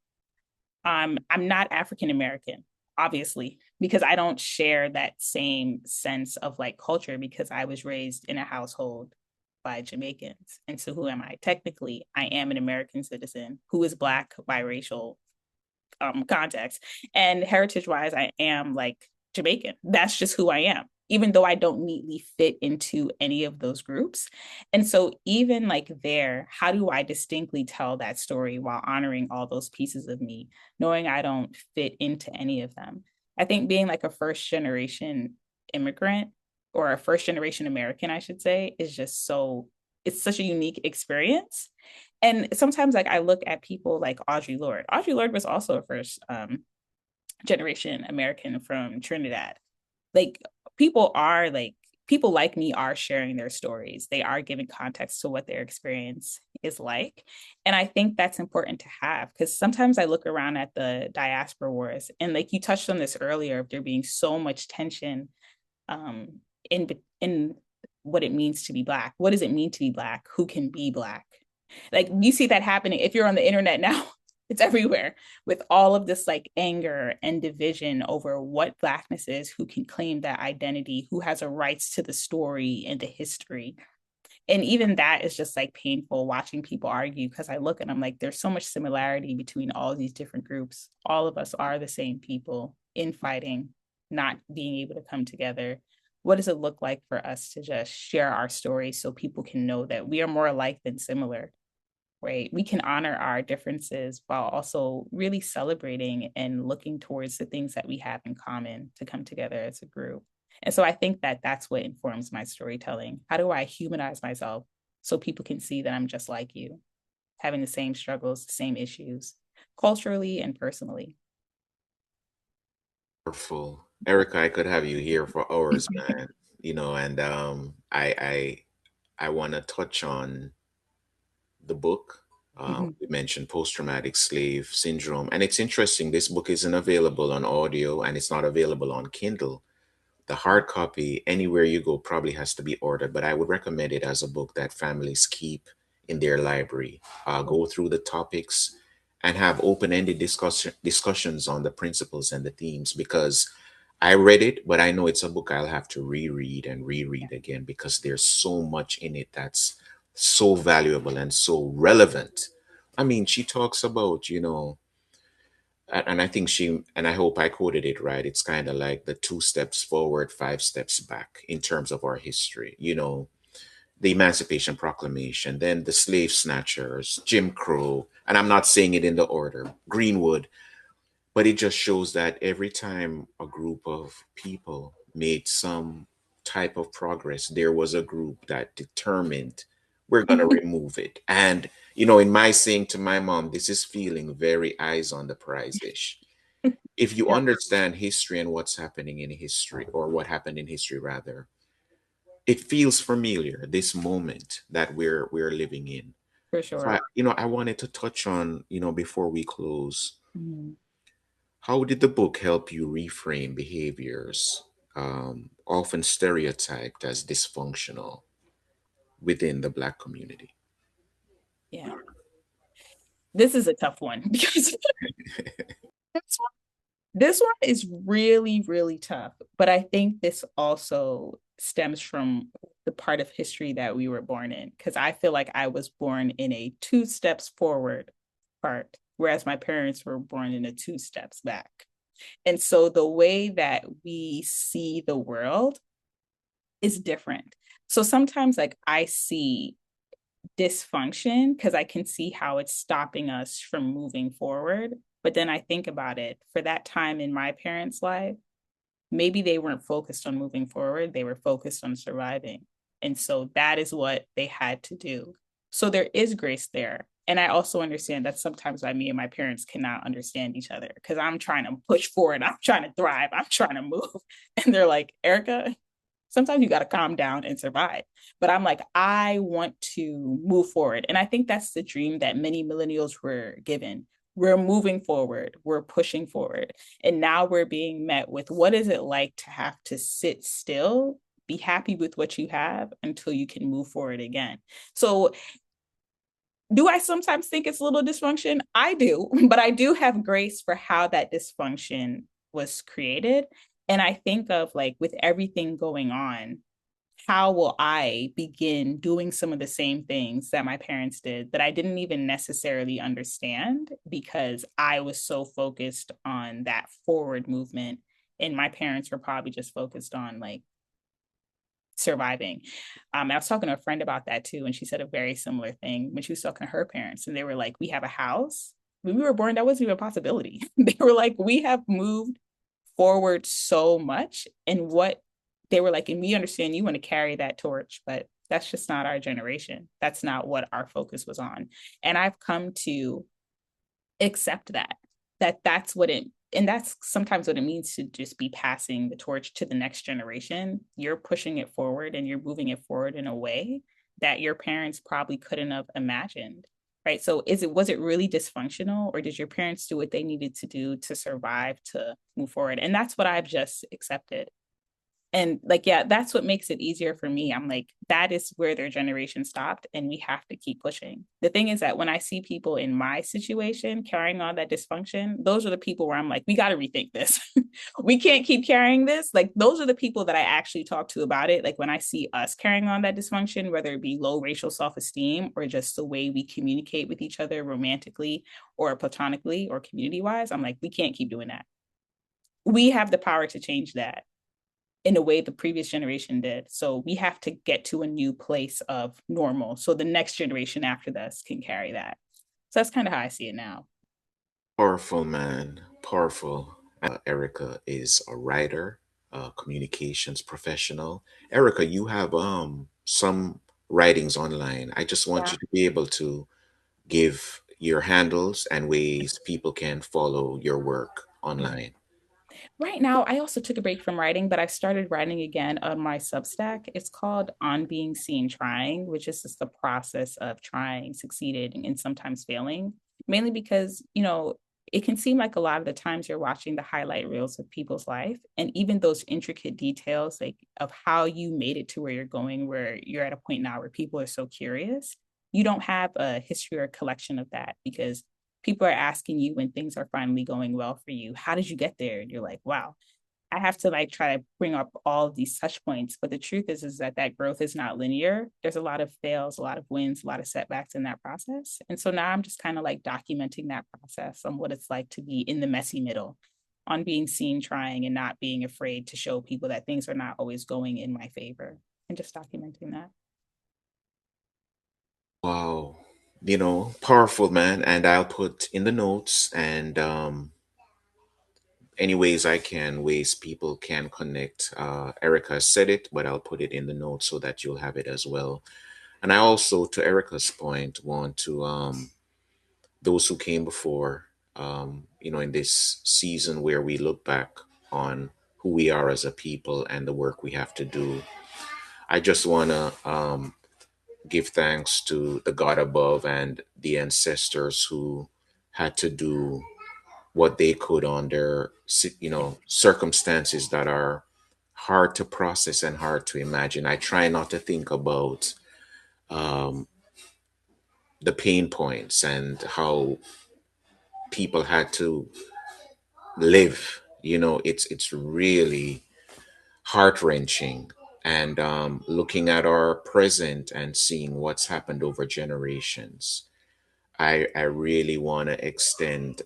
I'm not African American, obviously, because I don't share that same sense of like culture because I was raised in a household by Jamaicans. And so who am I? Technically, I am an American citizen who is Black, biracial, context. And heritage wise, I am like Jamaican. That's just who I am, even though I don't neatly fit into any of those groups. And so, even like there, how do I distinctly tell that story while honoring all those pieces of me, knowing I don't fit into any of them? I think being like a first generation immigrant or a first generation American, I should say, is just so, it's such a unique experience. And sometimes like I look at people like Audre Lorde. Audre Lorde was also a first generation American from Trinidad. Like people are like people like me are sharing their stories. They are giving context to what their experience is like. And I think that's important to have because sometimes I look around at the diaspora wars and like you touched on this earlier of there being so much tension um in what it means to be Black. What does it mean to be Black? Who can be Black? Like you see that happening if you're on the internet now. It's everywhere with all of this like anger and division over what Blackness is, who can claim that identity, who has a rights to the story and the history. And even that is just like painful watching people argue because I look and I'm like, there's so much similarity between all these different groups. All of us are the same people infighting, not being able to come together. What does it look like for us to just share our story so people can know that we are more alike than similar? Right? We can honor our differences while also really celebrating and looking towards the things that we have in common to come together as a group. And so I think that that's what informs my storytelling. How do I humanize myself so people can see that I'm just like you, having the same struggles, the same issues, culturally and personally? Wonderful. Erica, I could have you here for hours, man. And I want to touch on the book. Mhm. We mentioned post-traumatic slave syndrome, and it's interesting. This book isn't available on audio, and it's not available on Kindle. The hard copy, anywhere you go, probably has to be ordered, but I would recommend it as a book that families keep in their library. Go through the topics and have open-ended discussions on the principles and the themes, because I read it, but I know it's a book I'll have to reread and reread again because there's so much in it that's so valuable and so relevant. I mean, she talks about, and I think and I hope I quoted it right. It's kind of like the 2 steps forward, 5 steps back in terms of our history. The Emancipation Proclamation, then the slave snatchers, Jim Crow, and I'm not saying it in the order, Greenwood, but it just shows that every time a group of people made some type of progress, there was a group that determined we're going to remove it. And, in my saying to my mom, this is feeling very eyes on the prize ish. If you Yeah. understand history and what's happening in history, or what happened in history rather, it feels familiar, this moment that we're living in. For So sure. I wanted to touch on, before we close, Mhm. how did the book help you reframe behaviors often stereotyped as dysfunctional within the Black community? Yeah. This is a tough one because this one is really, really tough. But I think this also stems from the part of history that we were born in, because I feel like I was born in a two steps forward part, whereas my parents were born in a two steps back. And so the way that we see the world is different. So sometimes, like, I see dysfunction because I can see how it's stopping us from moving forward. But then I think about it for that time in my parents' life, maybe they weren't focused on moving forward, they were focused on surviving. And so that is what they had to do. So there is grace there. And I also understand that sometimes me and my parents cannot understand each other because I'm trying to push forward, I'm trying to thrive, I'm trying to move. And they're like, Erica, sometimes you got to calm down and survive. But I'm like, I want to move forward. And I think that's the dream that many millennials were given. We're moving forward, we're pushing forward. And now we're being met with what is it like to have to sit still, be happy with what you have until you can move forward again. So, do I sometimes think it's a little dysfunction? I do, but I do have grace for how that dysfunction was created. And I think of, like, with everything going on, how will I begin doing some of the same things that my parents did that I didn't even necessarily understand because I was so focused on that forward movement. And my parents were probably just focused on, like, surviving. I was talking to a friend about that too, and she said a very similar thing when she was talking to her parents, and they were like, "We have a house." When we were born, that wasn't even a possibility. They were like, "We have moved forward so much," and what they were like, and we understand you want to carry that torch, but that's just not our generation. That's not what our focus was on. And I've come to accept that's what it, and that's sometimes what it means to just be passing the torch to the next generation. You're pushing it forward and you're moving it forward in a way that your parents probably couldn't have imagined. Right. So was it really dysfunctional, or did your parents do what they needed to do to survive, to move forward? And that's what I've just accepted. And, like, yeah, that's what makes it easier for me. I'm like, that is where their generation stopped, and we have to keep pushing. The thing is that when I see people in my situation carrying on that dysfunction, those are the people where I'm like, we got to rethink this. We can't keep carrying this. Like, those are the people that I actually talk to about it. Like, when I see us carrying on that dysfunction, whether it be low racial self-esteem or just the way we communicate with each other romantically or platonically or community wise, I'm like, we can't keep doing that. We have the power to change that in a way the previous generation did. So we have to get to a new place of normal so the next generation after us can carry that. So that's kind of how I see it now. Powerful, man. Powerful. Erica is a writer, a communications professional. Erica, you have some writings online. I just want Yeah. you to be able to give your handles and ways people can follow your work online. Right now, I also took a break from writing, but I've started writing again on my Substack. It's called On Being Seen Trying, which is just the process of trying, succeeding, and sometimes failing, mainly because, it can seem like a lot of the times you're watching the highlight reels of people's life. And even those intricate details, like, of how you made it to where you're going, where you're at a point now where people are so curious, you don't have a history or a collection of that because people are asking you when things are finally going well for you, how did you get there? And you're like, wow, I have to, like, try to bring up all of these touch points. But the truth is that growth is not linear. There's a lot of fails, a lot of wins, a lot of setbacks in that process. And so now I'm just kind of like documenting that process on what it's like to be in the messy middle, on being seen trying and not being afraid to show people that things are not always going in my favor, and just documenting that. Wow. Powerful, man. And I'll put in the notes and any ways I can, ways people can connect. Erica said it, but I'll put it in the notes so that you'll have it as well. And I also, to Erica's point, want to those who came before, in this season where we look back on who we are as a people and the work we have to do. I just want to give thanks to the God above and the ancestors who had to do what they could on their, circumstances that are hard to process and hard to imagine. I try not to think about um, the pain points and how people had to live. It's really heart wrenching. And looking at our present and seeing what's happened over generations, I really want to extend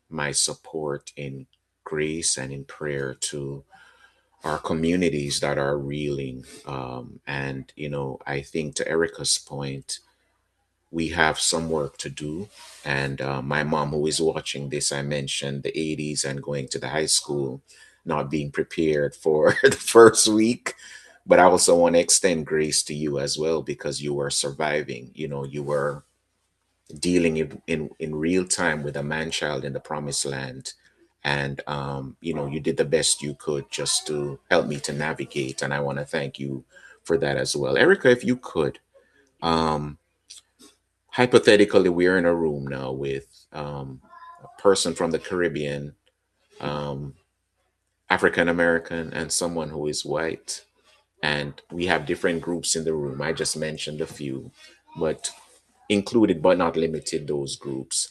my support in grace and in prayer to our communities that are reeling. And, I think to Erica's point, we have some work to do. And my mom, who is watching this, I mentioned the 80s and going to the high school, not being prepared for the first week. But I also want to extend grace to you as well because you were surviving. You were dealing in real time with a man child in the promised land. And, you did the best you could just to help me to navigate. And I want to thank you for that as well. Erica, if you could, um, hypothetically, we're in a room now with a person from the Caribbean, um, African American, and someone who is white. And we have different groups in the room. I just mentioned a few, but included but not limited those groups.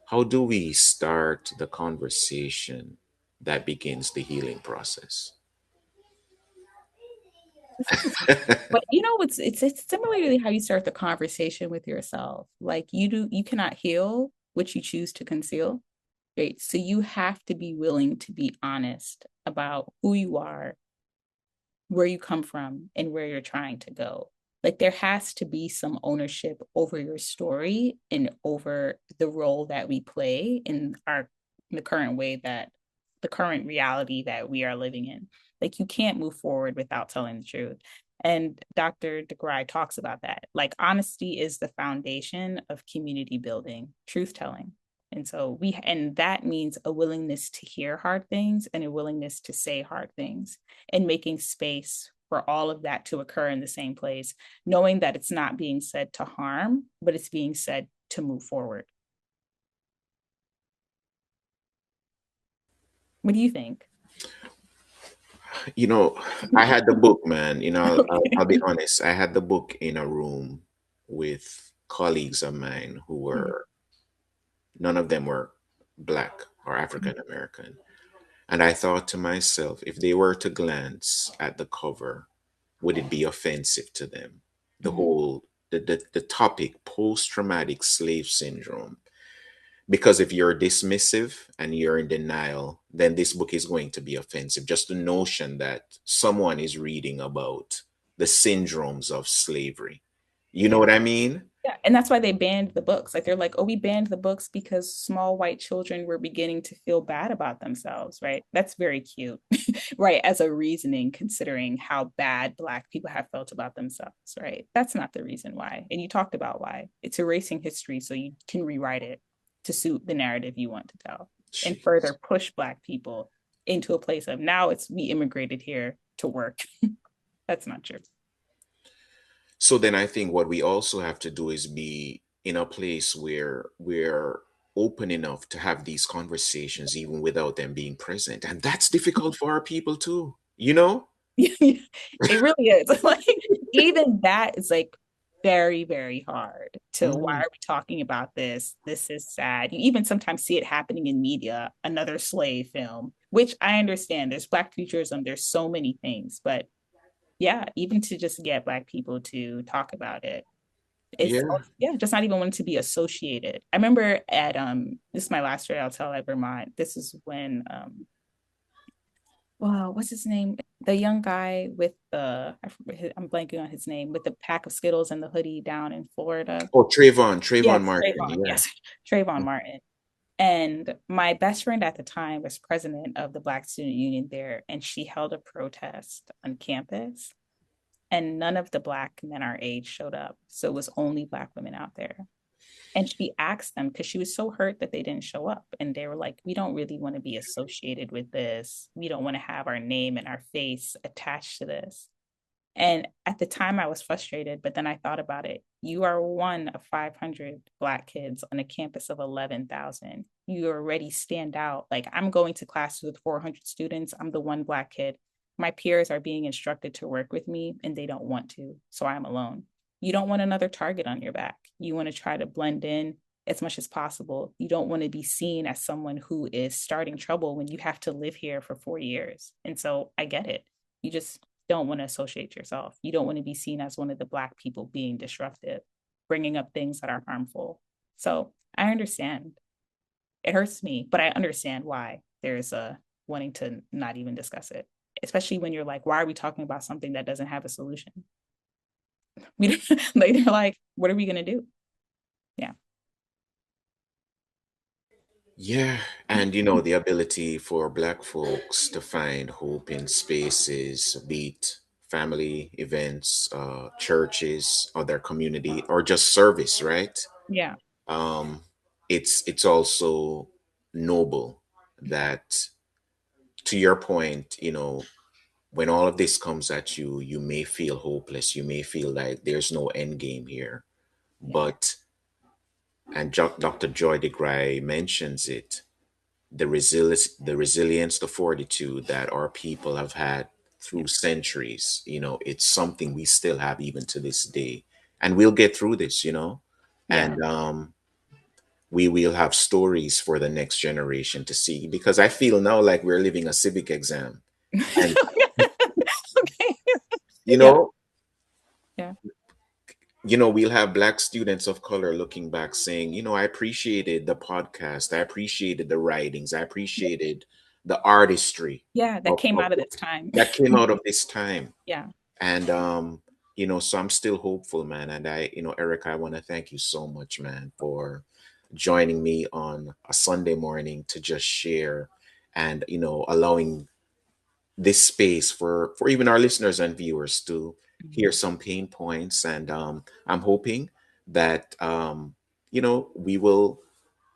How do we start the conversation that begins the healing process? But it's similarly how you start the conversation with yourself. Like you cannot heal what you choose to conceal. Right. So you have to be willing to be honest about who you are, where you come from, and where you're trying to go. Like there has to be some ownership over your story and over the role that we play in the current way that the current reality that we are living in. Like you can't move forward without telling the truth. And Dr. DeGry talks about that. Like honesty is the foundation of community building, truth telling. And that means a willingness to hear hard things and a willingness to say hard things, and making space for all of that to occur in the same place, knowing that it's not being said to harm, but it's being said to move forward. What do you think? I had the book, man. I'll be Okay. honest. I had the book in a room with colleagues of mine who were, none of them were Black or African American. And I thought to myself, if they were to glance at the cover, would it be offensive to them? The whole, the topic, post-traumatic slave syndrome. Because if you're dismissive and you're in denial, then this book is going to be offensive. Just the notion that someone is reading about the syndromes of slavery. You know Yeah. what I mean? Yeah, and that's why they banned the books. Like they're like, oh, we banned the books because small white children were beginning to feel bad about themselves, right? That's very cute, right? As a reasoning, considering how bad Black people have felt about themselves, right? That's not the reason why. And you talked about why. It's erasing history so you can rewrite it to suit the narrative you want to tell and Jeez. further push Black people into a place of now it's we immigrated here to work. That's not true. So then I think what we also have to do is be in a place where we're open enough to have these conversations even without them being present. And that's difficult for our people too, you know? It really is. Like even that is like very, very hard to why Mhm. are we talking about this? This is sad. You even sometimes see it happening in media, another slave film, which I understand. There's Black futurism, there's so many things, but yeah, even to just get Black people to talk about it, it's Yeah. yeah, just not even wanting to be associated. I remember at this is my last story I'll tell at Vermont. This is when well, what's his name? The young guy with I'm blanking on his name, with the pack of Skittles and the hoodie down in Florida. Oh, Trayvon Yes, Martin. Trayvon. Yeah. Yes, Trayvon Martin. And my best friend at the time was president of the Black Student Union there, and she held a protest on campus, and none of the Black men our age showed up. So it was only Black women out there. And she asked them because she was so hurt that they didn't show up. And they were like, we don't really want to be associated with this. We don't want to have our name and our face attached to this. And at the time, I was frustrated, but then I thought about it. You are one of 500 Black kids on a campus of 11,000. You already stand out. Like, I'm going to classes with 400 students. I'm the one Black kid. My peers are being instructed to work with me, and they don't want to. So I'm alone. You don't want another target on your back. You want to try to blend in as much as possible. You don't want to be seen as someone who is starting trouble when you have to live here for 4 years. And so I get it. You just don't want to associate yourself. You don't want to be seen as one of the Black people being disruptive, bringing up things that are harmful. So I understand. It hurts me, but I understand why there's a wanting to not even discuss it, especially when you're like, why are we talking about something that doesn't have a solution? Like, they're like, what are we going to do? Yeah. Yeah, and you know, the ability for Black folks to find hope in spaces, be it family events, churches, or their community, or just service, right? Yeah. Um, it's also noble that, to your point, you know, when all of this comes at you, you may feel hopeless. You may feel like there's no end game here. Yeah. But, and Dr. Joy DeGray mentions it, the resilience, the fortitude that our people have had Yeah. through centuries. You know, it's something we still have even to this day, and we'll get through this. You know, Yeah. and we will have stories for the next generation to see, because I feel now like we're living a civic exam, and Okay. you Yeah. know, Yeah. we'll have Black students of color looking back saying, I appreciated the podcast, I appreciated the writings, I appreciated the artistry Yeah. That of, came of out of this time. that came out of this time. Yeah. And so I'm still hopeful, man. And Erica, I want to thank you so much, man, for joining me on a Sunday morning to just share, and allowing this space for even our listeners and viewers to hear Mhm. some pain points. And I'm hoping that we will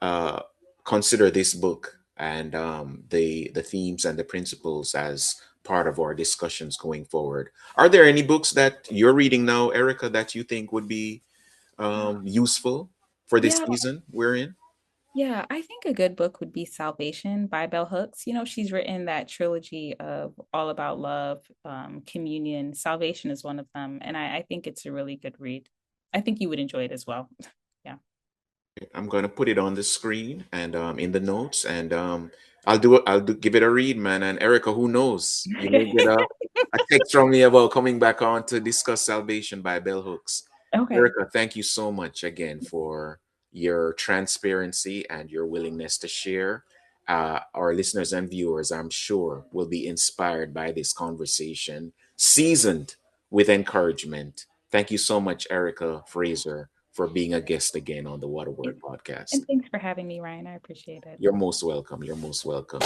uh, consider this book and the themes and the principles as part of our discussions going forward. Are there any books that you're reading now, Erica, that you think would be useful for this Yeah. season we're in? Yeah, I think a good book would be Salvation by Bell Hooks. She's written that trilogy of All About Love, Communion. Salvation is one of them. And I think it's a really good read. I think you would enjoy it as well. Yeah. I'm gonna put it on the screen and in the notes, and give it a read, man. And Erica, who knows? You may get a text from me about coming back on to discuss Salvation by Bell Hooks. Okay. Erica, thank you so much again for your transparency and your willingness to share. Our listeners and viewers, I'm sure, will be inspired by this conversation, seasoned with encouragement. Thank you so much, Erica Fraser, for being a guest again on the Water Word podcast. And thanks for having me, Ryan. I appreciate it. You're most welcome. You're most welcome.